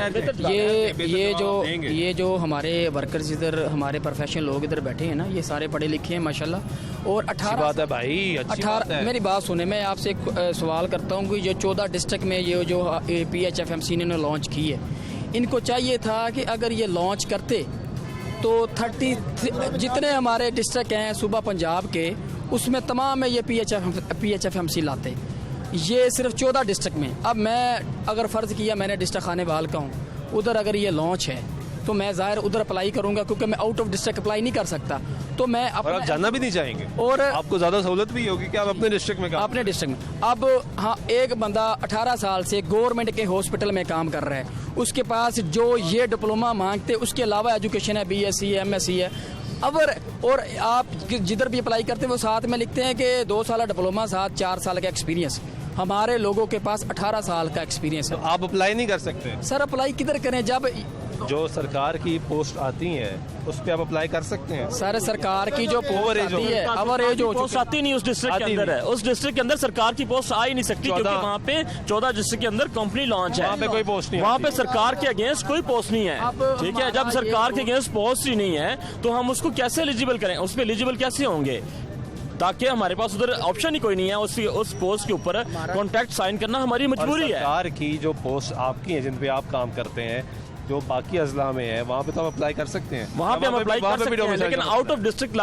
ये जो हमारे वर्कर्स इधर, हमारे प्रोफेशनल लोग इधर बैठे हैं ना, ये सारे पढ़े लिखे हैं माशाल्लाह, और 18
बात है भाई,
18 मेरी बात सुने, मैं आपसे एक सवाल करता हूँ कि जो 14 डिस्ट्रिक्ट में ये जो PHFMC ने लॉन्च की है, इनको चाहिए था कि अगर ये लॉन्च करते तो 30 जितने हमारे डिस्ट्रिक्ट हैं सूबा पंजाब के, उसमें तमाम में ये PHFMC लाते। ये सिर्फ 14 डिस्ट्रिक्ट में। अब मैं अगर फ़र्ज़ किया मैंने डिस्ट्रिक्ट खानेवाल का हूँ, उधर अगर ये लॉन्च है तो मैं ज़ाहिर उधर अप्लाई करूंगा, क्योंकि मैं आउट ऑफ डिस्ट्रिक्ट अप्लाई नहीं कर सकता। तो मैं
और आप जाना भी नहीं चाहेंगे
और
आपको ज़्यादा सहूलत भी होगी कि आप अपने डिस्ट्रिक्ट में
अपने डिस्ट्रिक्ट में। अब हाँ, एक बंदा 18 साल से गवर्नमेंट के हॉस्पिटल में काम कर रहा है, उसके पास जो ये डिप्लोमा मांगते, उसके अलावा एजुकेशन है, BSc है, MSc है। और आप जिधर भी अप्लाई करते हैं वो साथ में लिखते हैं कि 2 साल डिप्लोमा, साथ 4 साल का एक्सपीरियंस। हमारे लोगों के पास 18 साल का एक्सपीरियंस है।
तो आप अप्लाई नहीं कर सकते?
सर अप्लाई किधर करें, जब
जो सरकार की पोस्ट आती हैं उस पे आप अप्लाई कर सकते हैं।
सर सरकार की जो पोस्ट आती है, एवरेज
पोस्ट आती नहीं उस डिस्ट्रिक्ट के अंदर है, उस डिस्ट्रिक्ट के अंदर सरकार की पोस्ट आ ही नहीं सकती, क्योंकि वहाँ पे 14 डिस्ट्रिक्ट के अंदर कंपनी लॉन्च है,
वहाँ पे कोई पोस्ट नहीं,
वहाँ पे सरकार के अगेंस्ट कोई पोस्ट नहीं है। ठीक है, जब सरकार के अगेंस्ट पोस्ट ही नहीं है तो हम उसको कैसे एलिजिबल करें, उस पर एलिजिबल कैसे होंगे? ताकि हमारे पास उधर ऑप्शन ही कोई नहीं है, उस पोस्ट के ऊपर कॉन्ट्रैक्ट साइन करना हमारी मजबूरी है।
सरकार की जो पोस्ट आपकी है, जिन पे आप काम करते हैं, जो बाकी अजला में है, वहाँ पे तो हम अप्लाई कर सकते हैं।
वहाँ पे हम अप्लाई कर सकते हैं, लेकिन आउट ऑफ डिस्ट्रिक्ट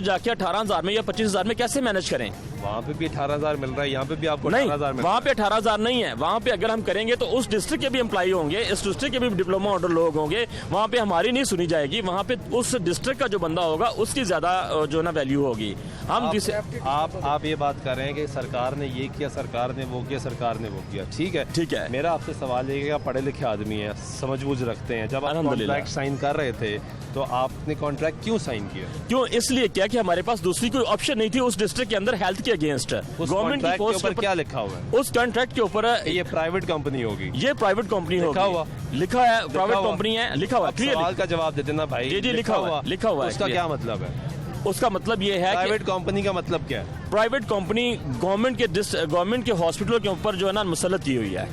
जाके 18,000 में या 25,000 में कैसे मैनेज करें?
वहाँ पे भी 18,000 मिल रहा है, यहाँ पे भी आपको
नहीं,
18,000 मिल रहा है।
वहाँ पे 18,000 नहीं है। वहाँ पे अगर हम करेंगे तो उस डिस्ट्रिक्ट के भी एम्प्लॉई होंगे, इस डिस्ट्रिक्ट के भी डिप्लोमा होल्डर लोग होंगे, वहाँ पे हमारी नहीं सुनी जाएगी। वहाँ पे उस डिस्ट्रिक्ट का जो बंदा होगा उसकी ज्यादा जो ना वैल्यू होगी।
आप ये बात कर रहे हैं कि सरकार ने ये किया, सरकार ने वो किया, सरकार ने वो किया। ठीक है, मेरा आपसे सवाल ये है कि आप पढ़े लिखे आदमी हैं, समझ-बूझ रखते हैं, जब आप कॉन्ट्रैक्ट साइन कर रहे थे तो आपने कॉन्ट्रैक्ट क्यों साइन किया?
क्यों? इसलिए क्या कि हमारे पास दूसरी कोई ऑप्शन नहीं थी उस डिस्ट्रिक्ट के अंदर हेल्थ के अगेंस्ट।
गवर्नमेंट की पोस्ट के ऊपर क्या लिखा हुआ है?
उस कॉन्ट्रैक्ट के ऊपर
ये प्राइवेट कंपनी होगी,
ये प्राइवेट कंपनी होगी, लिखा है प्राइवेट कंपनी है, लिखा हुआ।
सवाल का जवाब दे देना भाई।
जी लिखा हुआ।
उसका क्या मतलब है?
उसका मतलब ये है
प्राइवेट कंपनी का मतलब क्या है?
प्राइवेट कंपनी गवर्नमेंट के हॉस्पिटलों के ऊपर जो है ना मुसल्लत की हुई है।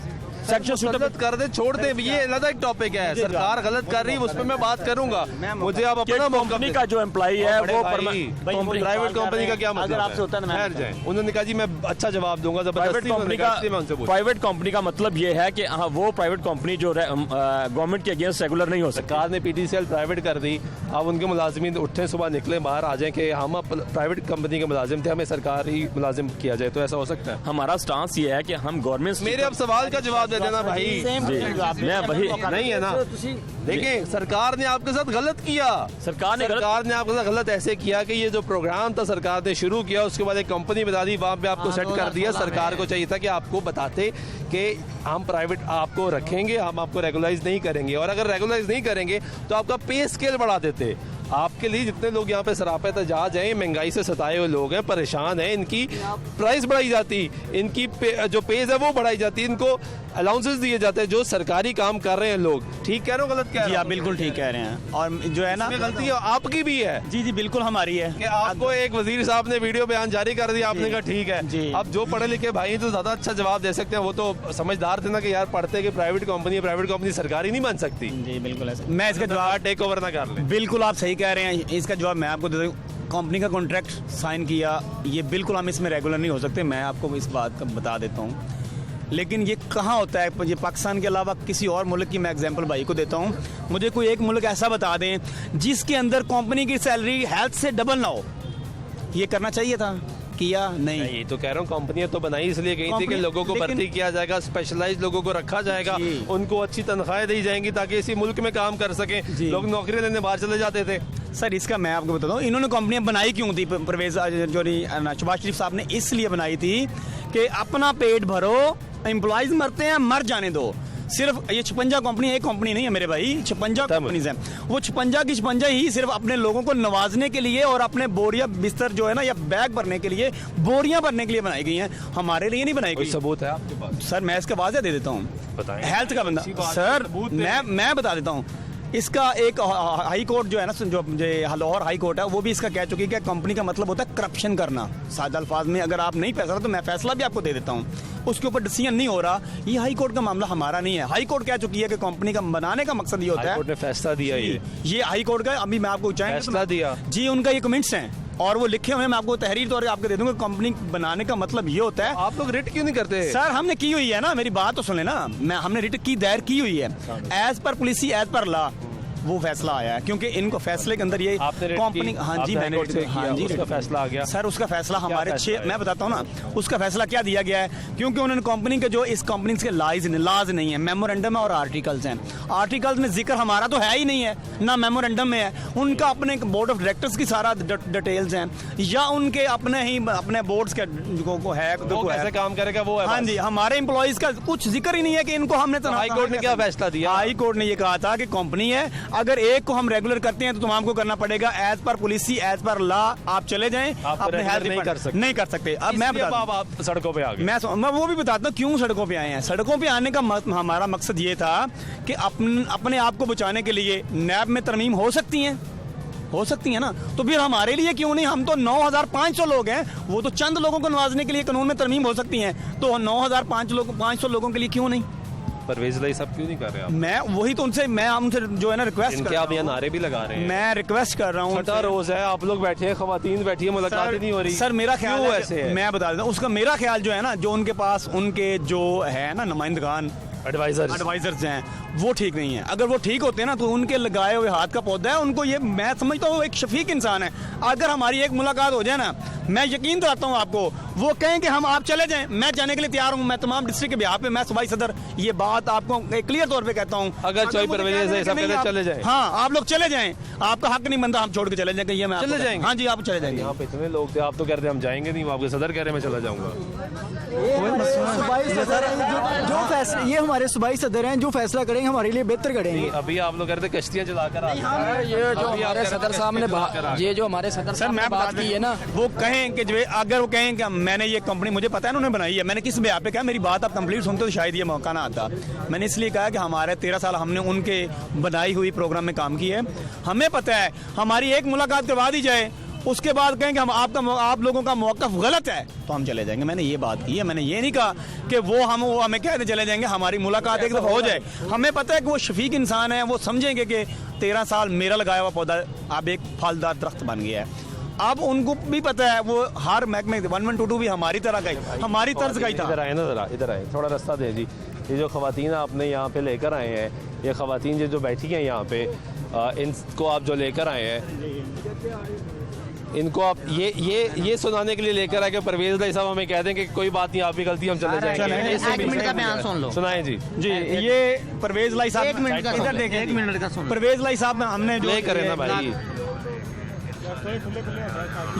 गलत कर दे, छोड़ दे, ये अलग एक टॉपिक है। सरकार गलत कर रही है, उस पर मैं बात करूंगा। मुझे आप अपना
कंपनी का जो एम्प्लॉय है वो
प्राइवेट कंपनी का क्या मतलब
आपसे होता है?
ठहर जाए, उन्होंने कहा जी मैं अच्छा जवाब दूंगा।
प्राइवेट कंपनी का मतलब ये है कि हाँ, वो प्राइवेट कंपनी जो गवर्नमेंट के अगेंस्ट रेगुलर नहीं हो सकती।
सरकार ने PTCL प्राइवेट कर दी, अब उनके मुलाजिमीन उठे सुबह निकले बाहर आ जाए कि हम प्राइवेट कंपनी के मुलाजिम थे, हमें सरकारी मुलाजिम किया जाए, तो ऐसा हो सकता है?
हमारा स्टांस ये है कि हम गवर्नमेंट।
मेरे अब सवाल का जवाब होने देना भाई।
मैं वही
नहीं है ना, देखिए सरकार ने आपके साथ गलत किया। सरकार ने आपके साथ गलत ऐसे किया कि ये जो प्रोग्राम था सरकार ने शुरू किया, उसके बाद एक कंपनी बता दी, वहां पे आपको सेट कर दिया। सरकार को चाहिए था कि आपको बताते कि हम प्राइवेट आपको रखेंगे, हम आपको रेगुलाइज नहीं करेंगे, और अगर रेगुलाइज नहीं करेंगे तो आपका पे स्केल बढ़ा देते। आपके लिए जितने लोग यहाँ पे सरापा एहतजाज हैं, महंगाई से सताए हुए लोग हैं, परेशान हैं, इनकी प्राइस बढ़ाई जाती, इनकी जो पेज है वो बढ़ाई जाती, इनको अलाउंसेस दिए जाते हैं। जो सरकारी काम कर रहे हैं लोग, ठीक कह रहे हो गलत कह रहे हो?
आप बिल्कुल ठीक कह रहे हैं। और जो है ना,
गलती आपकी भी है।
जी बिल्कुल हमारी है
कि आपको एक वजीर साहब ने वीडियो बयान जारी कर दिया, आपने कहा ठीक है। अब जो पढ़े लिखे भाई तो ज्यादा अच्छा जवाब दे सकते हैं, वो तो समझदार थे ना कि यार पढ़ते कि प्राइवेट कंपनी सरकारी नहीं बन सकती।
जी बिल्कुल ऐसा। मैं इसका जवाब
टेक ओवर ना कर ले।
बिल्कुल आप सही कह रहे हैं, इसका जवाब मैं आपको दे दूं। कंपनी का कॉन्ट्रैक्ट साइन किया, ये बिल्कुल हम इसमें रेगुलर नहीं हो सकते, मैं आपको इस बात का बता देता हूँ। लेकिन ये कहाँ होता है, ये पाकिस्तान के अलावा किसी और मुल्क की मैं एग्जांपल भाई को देता हूँ। मुझे कोई एक मुल्क ऐसा बता दें जिसके अंदर कंपनी की सैलरी हेल्थ से डबल ना हो। ये करना चाहिए था, किया नहीं।
ये तो कह रहा हूँ, कंपनियां तो बनाई इसलिए गई थी कि लोगों को भर्ती किया जाएगा, स्पेशलाइज्ड लोगों को रखा जाएगा, उनको अच्छी तनख्वाहें दी जाएंगी ताकि इसी मुल्क में काम कर सकें। लोग नौकरी लेने बाहर चले जाते थे।
सर इसका मैं आपको बताता हूँ, इन्होंने कंपनियां बनाई क्यों थी परवेज जो शहबाज शरीफ साहब ने, इसलिए बनाई थी कि अपना पेट भरो, एम्प्लॉयज मरते हैं, मर जाने दो। सिर्फ ये 56 कंपनी, एक कंपनी नहीं है मेरे भाई, 56 कंपनीज हैं। वो 56 की 56 ही सिर्फ अपने लोगों को नवाजने के लिए और अपने बोरिया बिस्तर जो है ना, या बैग भरने के लिए, बोरियां भरने के लिए बनाई गई हैं, हमारे लिए नहीं बनाई गई।
सबूत है आपके पास?
सर मैं इसका वाज़ह दे देता हूँ, हेल्थ का बंदा। सर मैं बता देता हूँ, इसका एक हाई कोर्ट जो है ना, जो लाहौर हाई कोर्ट है, वो भी इसका कह चुकी है कि कंपनी का मतलब होता है करप्शन करना। सादा अल्फाज में अगर आप नहीं फैसला, तो मैं फैसला भी आपको दे देता हूँ, उसके ऊपर डिसीजन नहीं हो रहा। ये हाई कोर्ट का मामला हमारा नहीं है। हाई कोर्ट कह चुकी है कि कंपनी का बनाने का मकसद ये होता है।
हाई कोर्ट ने फैसला दिया,
ये हाई कोर्ट का, अभी मैं आपको
फैसला दिया
जी, उनका ये कमेंट्स हैं और वो लिखे हुए, मैं आपको तहरीर तौर पे आपको दे दूंगा। कंपनी बनाने का मतलब ये होता है।
आप लोग रिट क्यों नहीं करते?
सर हमने की हुई है ना, मेरी बात तो सुन लेना, हमने रिट की दायर की हुई है, as per policy, as per law वो फैसला आया है, क्योंकि इनको फैसले के अंदर ये कंपनी, हाँ जी मैंने, हाँ जी
उसका फैसला आ गया।
सर उसका फैसला हमारे मैं बताता हूँ ना, उसका फैसला क्या दिया गया है, क्योंकि उन्होंने कंपनी के जो इस कंपनी के लाज नहीं है, मेमोरेंडम है और आर्टिकल्स हैं। आर्टिकल्स में जिक्र हमारा तो है ही नहीं है, ना मेमोरेंडम में है, उनका अपने बोर्ड ऑफ डायरेक्टर्स की सारा डिटेल्स हैं, या उनके अपने बोर्ड्स के को है,
कैसे काम करेगा वो है।
हाँ जी, हमारे एम्प्लॉइज का कुछ जिक्र ही नहीं है कि इनको हमने।
हाई कोर्ट ने क्या फैसला दिया?
हाई कोर्ट ने ये कहा था कि कंपनी है, अगर एक को हम रेगुलर करते हैं तो तमाम को करना पड़ेगा, as per policy, as per law. आप चले जाएं, अपने हेल्थ नहीं कर सकते। अब मैं
आप सड़कों पे आ गए।
मैं वो भी बताता हूँ क्यों सड़कों पे आए हैं। सड़कों पे आने का हमारा मकसद ये था कि अपने आप को बचाने के लिए नैब में तरमीम हो सकती है ना, तो फिर हमारे लिए क्यों नहीं? हम तो 9,500 लोग हैं, वो तो चंद लोगों को नवाजने के लिए कानून में तरमीम हो सकती है, तो 9,500 लोगों के लिए क्यों नहीं?
परवेज लाई सब क्यों नहीं कर रहे आप?
मैं वही तो उनसे जो है ना रिक्वेस्ट कर रहा हूं।
नारे भी लगा रहे हैं,
मैं रिक्वेस्ट कर रहा हूँ।
छठा रोज है, आप लोग बैठे हैं, खवातीन बैठी है, मुलाकात नहीं हो रही।
सर मेरा ख्याल है, मैं बता देता हूँ उसका, मेरा ख्याल जो है ना, जो उनके पास उनके जो है ना नुमाइंदगान, एडवाइजर्स हैं, वो ठीक नहीं है। अगर वो ठीक होते हैं ना, तो उनके लगाए हुए हाथ का पौधा है, उनको ये मैं समझता हूँ एक शफीक इंसान है। अगर हमारी एक मुलाकात हो जाए ना, मैं यकीन दिलाता हूँ आपको, वो कहें कि हम आप चले जाएं, मैं जाने के लिए तैयार हूँ। मैं तमाम डिस्ट्रिक्ट के बिहार पे, मैं सूबाई सदर ये बात आपको क्लियर तौर पे कहता हूँ।
अगर चले जाएं,
हाँ आप लोग चले जाएं, आपका हक नहीं बनता हम छोड़ के चले जाएंगे। ये मैं
चले जाएंगे?
हाँ जी आप चले जाएंगे।
यहाँ पे इतने लोग थे, आप तो कह रहे थे हम जाएंगे नहीं, आपके सदर कह रहे मैं चला जाऊंगा।
ये हमारे सूबाई सदर हैं, जो फैसला करेंगे हमारे लिए बेहतर करेंगे।
अभी आप लोग कहते कश्तियां चलाकर
ये जो हमारे सदर साहब ने बात की है ना,
वो कहें कि अगर वो कहें कि मैंने ये कंपनी, मुझे पता है उन्होंने बनाई है, मैंने किस बिहार पे कहा, मेरी बात आप कंप्लीट सुनते तो शायद ये मौका ना आता। मैंने इसलिए कहा कि हमारे 13 साल हमने उनके बनाई हुई प्रोग्राम में काम किया है, हमें पता है। हमारी एक मुलाकात करवा दी जाए, उसके बाद कहें कि आप लोगों का मौक़िफ़ गलत है, तो हम चले जाएंगे। मैंने ये बात की है, मैंने ये नहीं कहा कि वो हमें कहते चले जाएंगे। हमारी मुलाकात एक दफ़ा हो जाए, हमें पता है कि वो शफीक इंसान है, वो समझेंगे कि 13 साल मेरा लगाया हुआ पौधा अब एक फलदार दरख्त बन गया है। अब उनको भी पता है, वो हर महकमे 1122 भी हमारी तरह का ही, हमारी तर्ज का ही था।
इधर आए ना, जरा इधर आए, थोड़ा रास्ता दे जी। ये जो खवातीन आपने यहाँ पे लेकर आए हैं, ये खवातीन जो बैठी हैं यहाँ पे, इनको आप जो लेकर आए हैं, इनको आप ये सुनाने के लिए लेकर आके परवेज भाई साहब हमें कह दें कि कोई बात नहीं, आप भी गलती, हम चले जाएंगे।
एक मिनट का बयान सुन लो।
सुनाएं जी।
जी, ये परवेज लाई साहब,
एक मिनट का
इधर देखें,
1 मिनट का सुन।
परवेज लाई साहब हमने जो
प्ले करें ना भाई।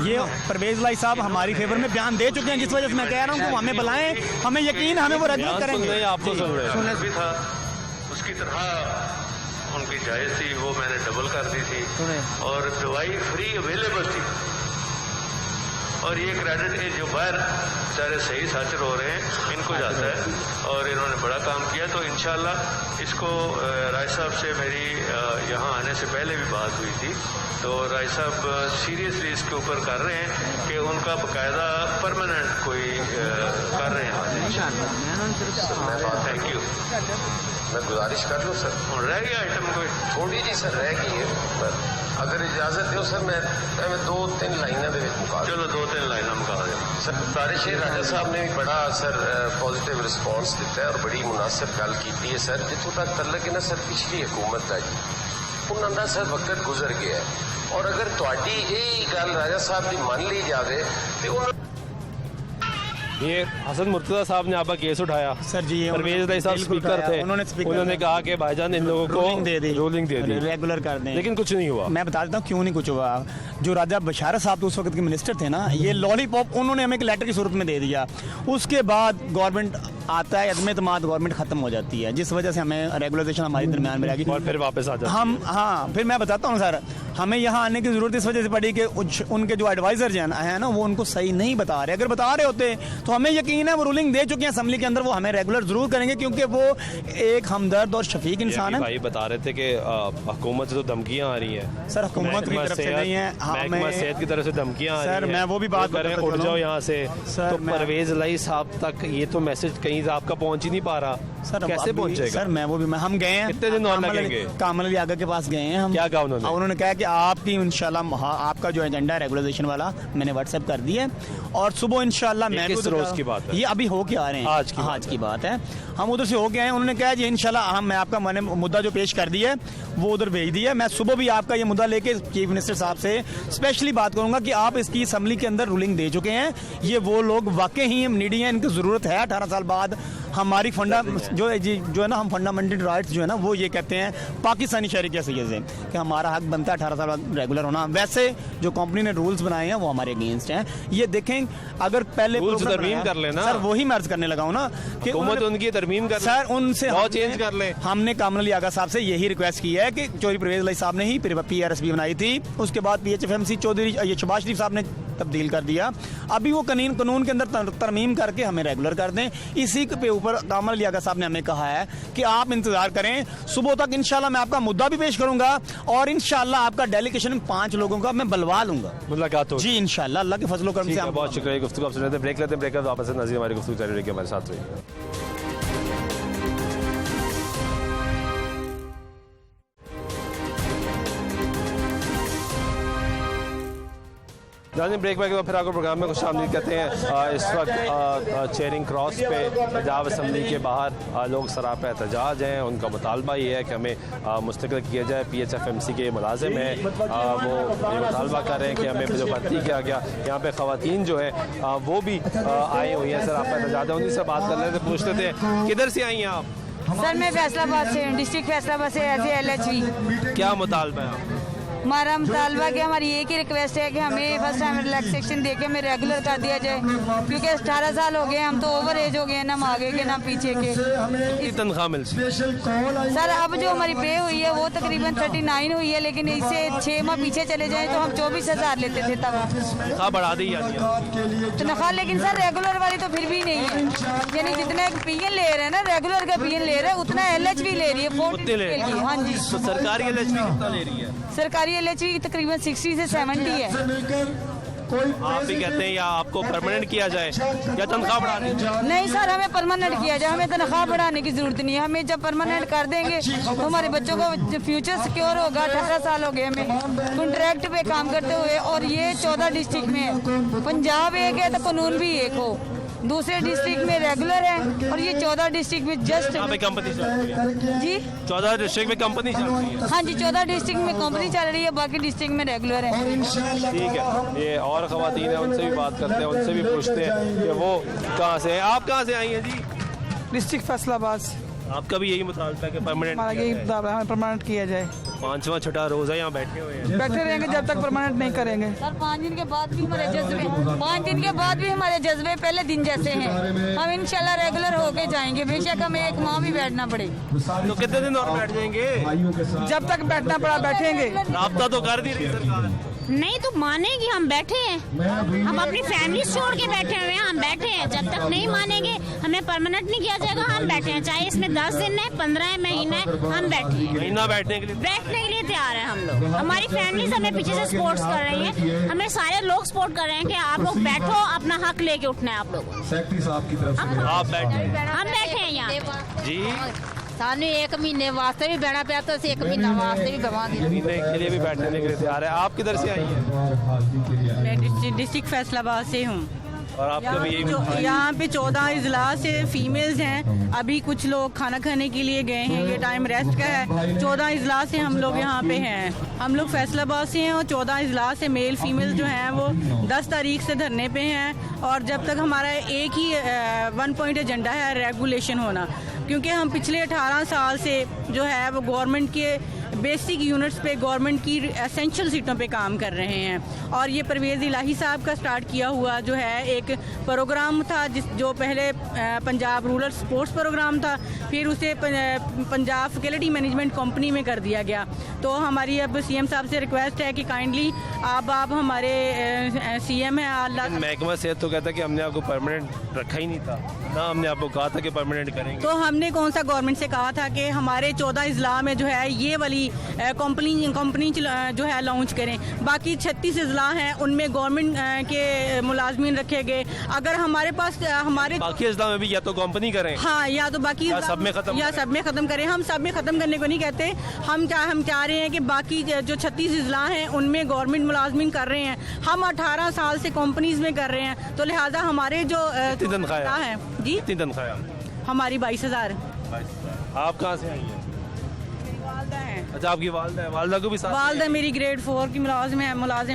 ये परवेज लाई साहब हमारी फेवर में बयान दे चुके हैं, जिस वजह से मैं कह रहा हूँ कि वो हमें बुलाएं, हमें यकीन, हमें वो रेगुलर करेंगे।
आपको सुन रहे हैं
भी था उसकी तरह उनकी जायज़ थी, वो मैंने डबल कर दी थी और दवाई फ्री अवेलेबल थी। और ये क्रेडिट ये जो बाहर सारे सही साचर हो रहे हैं इनको जाता है और इन्होंने बड़ा काम किया। तो इंशाल्लाह इसको राय साहब से मेरी यहाँ आने से पहले भी बात हुई थी, तो राय साहब सीरियसली इसके ऊपर कर रहे हैं कि उनका बाकायदा परमानेंट कोई कर रहे हैं। Thank you.
मैं गुजारिश कर लूँ सर,
रह गया आइटम कोई
थोड़ी जी सर रह गई है, पर अगर इजाजत दो सर मैं 2-3 लाइनों के मुका।
चलो 2-3 लाइन मुका दें
सर। तारिश राजा साहब ने भी बड़ा सर पॉजिटिव रिस्पॉन्स दिता है और बड़ी मुनासिब गल की है सर। जितों तक तलक है ना सर पिछली हुकूमत का जी उन्होंने का सर वक्त गुजर गया है और अगर थोड़ी यही गल राजा साहब की मान ली जाए तो
ये हसन मुर्तजा साहब ने आपका केस उठाया
सर जी,
परवेज भाई साहब स्पीकर थे, उन्होंने कहा कि भाईजान इन लोगों को रूलिंग दे दी,
रेगुलर कर दें,
लेकिन कुछ नहीं हुआ।
मैं बता देता हूँ क्यों नहीं कुछ हुआ। जो राजा बशारत साहब उस वक्त के मिनिस्टर थे ना, ये लॉलीपॉप उन्होंने हमें एक लेटर की सूरत में दे दिया। उसके बाद गवर्नमेंट आता है, अदम एतमाद गवर्नमेंट खत्म हो जाती है, जिस वजह से हमें रेगुलेशन हमारे दरमियान में रहेगी
और फिर वापस आ जाते
हम। हाँ, फिर मैं बताता हूँ सर, हमें यहाँ आने की जरूरत इस वजह से पड़ी कि उनके जो एडवाइजर हैं ना, वो उनको सही नहीं बता रहे। अगर बता रहे होते तो हमें यकीन है वो रूलिंग दे चुके हैं असेंबली के अंदर, वो हमें रेगुलर जरूर करेंगे, क्योंकि वो एक हमदर्द और शफीक इंसान है।
भाई बता रहे थे कि हुकूमत से तो धमकियां आ रही हैं
सर, हुकूमत की तरफ से नहीं है,
महकमा सेहत की तरफ से धमकियां आ रही हैं।
सर मैं वो भी बात
करें, उठ जाओ यहाँ से।
सर,
तो परवेज लाई साहब तक ये तो मैसेज कहीं से आपका पहुंच ही नहीं पा रहा।
सर
कैसे पहुंचेगा?
सर मैं वो भी हम गए हैं,
कितने दिन और लगेंगे?
कामल अली आगा के पास गए हैं हम।
क्या कहा उन्होंने?
उन्होंने कहा कि आपकी इंशाल्लाह आपका जो एजेंडा है रेगुलेशन वाला मैंने व्हाट्सएप कर दिया है और सुबह इंशाल्लाह मैं
किस रोज की बात है?
ये अभी होके आ रहे हैं, आज की बात है। हम उधर से होके आए, उन्होंने कहा जी इंशाल्लाह मैं आपका मैंने मुद्दा जो पेश कर दिया है वो उधर भेज दिया। मैं सुबह भी आपका ये मुद्दा लेके चीफ मिनिस्टर साहब से स्पेशली बात करूंगा कि आप इसकी असेंबली के अंदर रूलिंग दे चुके हैं। ये वो लोग वाकई ही नीडी हैं, इनकी जरूरत है। 18 साल बाद हमारी जो है ना, हम फंडामेंटल राइट्स जो है ना, वो ये कहते हैं पाकिस्तानी शहरी के सैया से कि हमारा हक बनता है 18 साल बाद रेगुलर होना। वैसे जो कंपनी ने रूल्स बनाए हैं वो हमारे अगेंस्ट हैं। ये देखें, अगर पहले
तरमीम कर लेना
सर, वही मैं अर्ज करने लगा हूँ ना कि
उनकी तरमीम कर
सर, उनसे
चेंज कर ले।
हमने कामल अली आगा साहब से यही रिक्वेस्ट की है कि चौधरी परवेज अली साहब ने ही PRSB बनाई थी, उसके बाद PHFMC चौधरी ये शहबाज शरीफ साहब ने तब्दील कर दिया। अभी वो कानून के अंदर तरमीम करके हमें रेगुलर कर दें। इसी के ऊपर कामल अली आगा साहब ने हमें कहा है कि आप इंतजार करें, सुबह तक इंशाल्लाह मैं आपका मुद्दा भी पेश करूंगा और इंशाल्लाह आपका डेलीगेशन 5 लोगों का मैं बुलवा लूंगा
मुलाकात हो।
जी इंशाल्लाह, अल्लाह के फजलो करम से।
बहुत शुक्रिया। गुफ्तगू आप सुन रहे थे, ब्रेक लेते हैं, ब्रेक वापस नज़ीर हमारी गुफ्तगू जारी रहेगी, हमारे साथ रहिए। जाने ब्रेक बैक फिर आपको प्रोग्राम में खुश आमदीद कहते हैं। इस वक्त चेयरिंग क्रॉस पे पंजाब असम्बली के बाहर लोग सरापा एहतजाज हैं। उनका मुतालबा ये है कि हमें मुस्तकिल किया जाए। PHFMC के मुलाजिम हैं, वो ये मुतालबा कर रहे हैं कि हमें जो भर्ती किया गया, यहाँ पे ख़वातीन जो है वो भी आई हुई हैं, सरापा एहतजाज है। उन्हीं से बात कर रहे थे, पूछते थे किधर से आई हैं आप?
सर मैं फैसलाबाद से, डिस्ट्रिक्ट फैसलाबाद से, एज LHV।
क्या मुतालबा है?
हमारा मुतालबा कि हमारी एक ही रिक्वेस्ट है कि हमें फर्स्ट टाइम रिलैक्सेशन दे के हमें रेगुलर कर दिया जाए, क्योंकि 18 साल हो गए, हम तो ओवर एज हो गए हैं, ना हम आगे के ना पीछे के।
तनख्वाह मिलती
सर अब जो हमारी पे हुई है वो तकरीबन 39 हुई है, लेकिन इससे 6 माह पीछे चले जाएं तो हम 24,000 लेते थे तब।
तनख्वाह बढ़ा दी जाती है
तनख्वाह, लेकिन सर रेगुलर वाली तो फिर भी नहीं है। यानी जितना एक PN ले रहे हैं ना, रेगुलर का PN ले रहे हैं, उतना LHV ले रही है। हाँ जी।
तो सरकारी LHV कितना ले रही है?
सरकारी LHV तकरीबन 60 से 70 है।
आप भी कहते हैं या आपको परमानेंट किया जाए या तनख्वाह बढ़ानी?
नहीं सर, हमें परमानेंट किया जाए, हमें तनख्वाह बढ़ाने की जरूरत नहीं है। हमें जब परमानेंट कर देंगे तो हमारे बच्चों को फ्यूचर सिक्योर होगा। 18 साल हो गए हमें कॉन्ट्रैक्ट पे काम करते हुए, और ये 14 डिस्ट्रिक्ट में है। पंजाब एक है तो कानून भी एक हो, दूसरे डिस्ट्रिक्ट में रेगुलर है और ये 14 डिस्ट्रिक्ट में जस्ट
कंपनी चल रही है
जी
14 डिस्ट्रिक्ट में कंपनी चल रही है।
हाँ जी 14 डिस्ट्रिक्ट में कंपनी चल रही है, बाकी डिस्ट्रिक्ट में रेगुलर है।
ठीक है, ये और खवातीन है, उनसे भी बात करते हैं, उनसे भी पूछते हैं कि वो कहाँ से हैं। आप कहाँ से आई हैं जी?
डिस्ट्रिक्ट फैसलाबाद से।
आपका भी यही मुतालबा है कि परमानेंट
हमारा यही मुतालबा है, परमानेंट किया जाए।
5वां छठा रोज़ा यहाँ बैठे हुए हैं,
बैठे रहेंगे जब तक परमानेंट नहीं करेंगे।
सर 5 दिन के बाद भी हमारे जज्बे 5 दिन के बाद भी हमारे जज्बे पहले दिन जैसे हैं। हम इंशाल्लाह रेगुलर होके जाएंगे, बेशक हमें एक माह भी बैठना पड़े।
तो कितने दिन और बैठ जाएंगे?
जब तक बैठना पड़ा बैठेंगे।
राब्ता तो कर दी रही सरकार।
नहीं तो मानेगी, हम बैठे हैं, हम अपनी फैमिली छोड़ के बैठे हुए हैं, हम बैठे हैं। जब तक नहीं मानेंगे हमें परमानेंट नहीं किया जाएगा, हम बैठे हैं, चाहे इसमें 10 दिन है 15 महीने है, हम बैठे हैं।
महीना बैठने के लिए
तैयार है हम लोग। हमारी फैमिलीज हमें पीछे से सपोर्ट कर रही है, हमें सारे लोग सपोर्ट कर रहे हैं कि आप लोग बैठो, अपना हक लेके उठना है आप लोगों।
सेक्रेटरी साहब की तरफ से आप बैठे,
हम बैठे हैं यहाँ
जी।
सानू 1 महीने वास्ते भी बैठना पाया तो 1 महीना वास्ते भी बवाएंगे,
महीने के लिए भी बैठने के लिए तैयार है। आप किधर से आई हैं?
मैं डिस्ट्रिक्ट फैसलाबाद से हूँ।
और आपका भी यही?
यहाँ पे 14 इजलास से फीमेल्स हैं, अभी कुछ लोग खाना खाने के लिए गए हैं, ये टाइम रेस्ट का है। 14 इजलास से हम लोग यहाँ पे हैं, हम लोग फैसलाबाद से हैं और 14 इजलास से मेल फीमेल जो हैं वो 10 तारीख से धरने पे हैं। और जब तक हमारा एक ही 1 पॉइंट एजेंडा है रेगुलेशन होना, क्योंकि हम पिछले 18 साल से जो है वो गवर्नमेंट के बेसिक यूनिट्स पे गवर्नमेंट की एसेंशियल सीटों पे काम कर रहे हैं। और ये परवेज़ इलाही साहब का स्टार्ट किया हुआ जो है एक प्रोग्राम था, जो पहले पंजाब रूरल स्पोर्ट्स प्रोग्राम था, फिर उसे पंजाब फैकल्टी मैनेजमेंट कंपनी में कर दिया गया। तो हमारी अब सीएम साहब से रिक्वेस्ट है कि काइंडली आप हमारे सीएम हैं अल्लाह।
महकमा सेहत तो कहता है कि हमने आपको परमानेंट रखा ही नहीं था ना, हमने आपको कहा था कि परमानेंट करेंगे।
तो हमने कौन सा गवर्नमेंट से कहा था कि हमारे 14 इजला में जो है ये वाली कंपनी जो है लॉन्च करें, बाकी 36 इजला हैं उनमें गवर्नमेंट के मुलाजमीन रखे गए। अगर हमारे पास हमारे
बाकी इजला में भी या तो कंपनी करें,
हाँ, या तो बाकी
सब में
खत्म करें। हम सब में खत्म करने को नहीं कहते, हम चाह रहे हैं कि बाकी जो 36 इजला हैं उनमें गवर्नमेंट मुलाजमीन कर रहे हैं। हम 18 साल से कंपनीज में कर रहे हैं, तो लिहाजा हमारे जो
तनख्वाह
है जी,
कितनी तनख्वाह?
हमारी 22,000।
आप कहाँ से आई हैं? अच्छा, आपकी वालदा है, वालदा को भी साथ?
वालदा मेरी ग्रेड 4 की मुलाजिम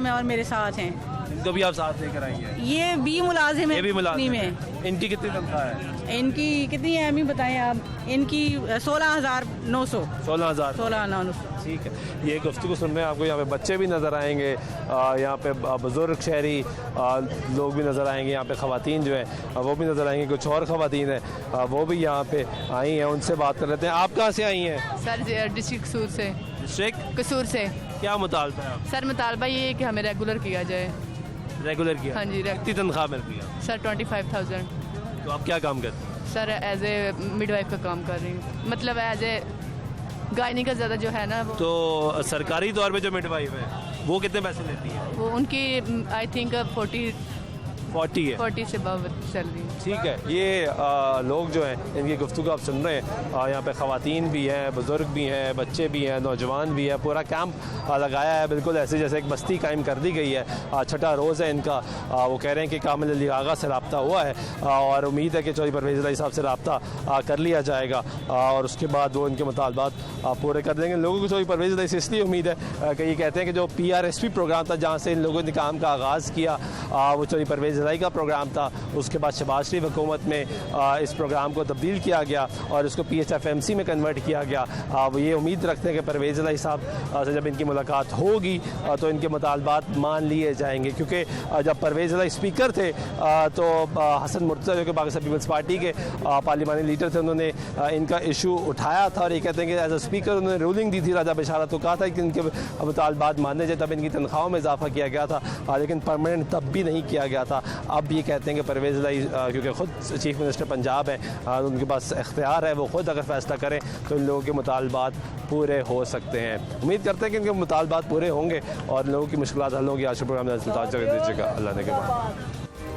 है और मेरे साथ हैं।
इनको भी आप साथ लेकर आई हैं?
ये भी मुलाजिम है,
ये भी मुलाजिम
में।
इनकी कितनी तनख्वाह है?
इनकी कितनी है अभी बताएं आप? इनकी 16,900।
16,900। ठीक है, ये गुफ्तगू सुन रहे हैं, आपको यहाँ पे बच्चे भी नज़र आएंगे, यहाँ पे बुज़ुर्ग शहरी लोग भी नज़र आएंगे, यहाँ पे ख़वातीन जो है वो भी नज़र आएंगी, कुछ और ख़वातीन हैं वो भी यहाँ पे आई हैं, उनसे बात कर लेते हैं। आप कहाँ से आई हैं?
सर डिस्ट्रिक्ट कसूर से।
डिस्ट्रिक्ट
कसूर से।
क्या मुतालबा है?
सर मुतालबा ये है कि हमें रेगुलर किया जाए।
रेगुलर किया?
हाँ जी।
कितनी तनख्वाह मिलती है?
सर 25,000।
तो आप क्या काम करते हैं?
सर एज ए मिडवाइफ का काम कर रही हूँ, मतलब एज ए गायनी का ज़्यादा जो है ना वो।
तो सरकारी तौर पे जो मिडवाइफ है वो कितने पैसे लेती है?
वो उनकी आई थिंक 40
है,
40 से बाबत चल रही है।
ठीक है, ये लोग जो हैं इनकी गुफ्तगू आप सुन रहे हैं, यहाँ पे ख़वातीन भी हैं, बुज़ुर्ग भी हैं, बच्चे भी हैं, नौजवान भी हैं, पूरा कैंप लगाया है, बिल्कुल ऐसे जैसे एक बस्ती कायम कर दी गई है। छठा रोज़ है इनका। वो कह रहे हैं कि कामिल अली आगा से रब्ता हुआ है और उम्मीद है कि चौधरी परवेज़ इलाही साहब से रब्ता कर लिया जाएगा और उसके बाद वो इनके मुतालबात पूरे कर देंगे। लोगों को चौधरी परवेज़ इलाही से इसलिए उम्मीद है कि ये कहते हैं कि जो PRSP प्रोग्राम था, जहाँ से इन लोगों ने काम का आगाज़ किया, वो चौधरी परवेज़ इलाही का प्रोग्राम था। उसके बाद शहबाज शरीफ हुकूमत में इस प्रोग्राम को तब्दील किया गया और इसको PHFMC में कन्वर्ट किया गया। वो ये उम्मीद रखते हैं कि परवेज़ इलाही साहब से जब इनकी मुलाकात होगी तो इनके मुतालबात मान लिए जाएंगे, क्योंकि जब परवेज़ इलाही स्पीकर थे तो हसन मुर्तज़ा जो कि पाकिस्तान पीपल्स पार्टी के पार्लिमानी लीडर थे, उन्होंने इनका इशू उठाया था और ये कहते हैं कि एज अ स्पीकर उन्होंने रूलिंग दी थी राजा बशारत, तो कहा था कि इनके मुतालबात माने जाए, तब इनकी तनख्वाहों में इजाफा किया गया था, लेकिन परमानेंट तब भी नहीं किया गया था। अब ये कहते हैं कि परवेज़ इलाही क्योंकि ख़ुद चीफ मिनिस्टर पंजाब है, उनके पास इख्तियार है, वो ख़ुद अगर फ़ैसला करें तो इन लोगों के मुतालबात पूरे हो सकते हैं। उम्मीद करते हैं कि इनके मुतालबात पूरे होंगे और लोगों की मुश्किलात हल होंगी। आज के प्रोग्राम में दीजिएगा, अल्लाह ने के बाद।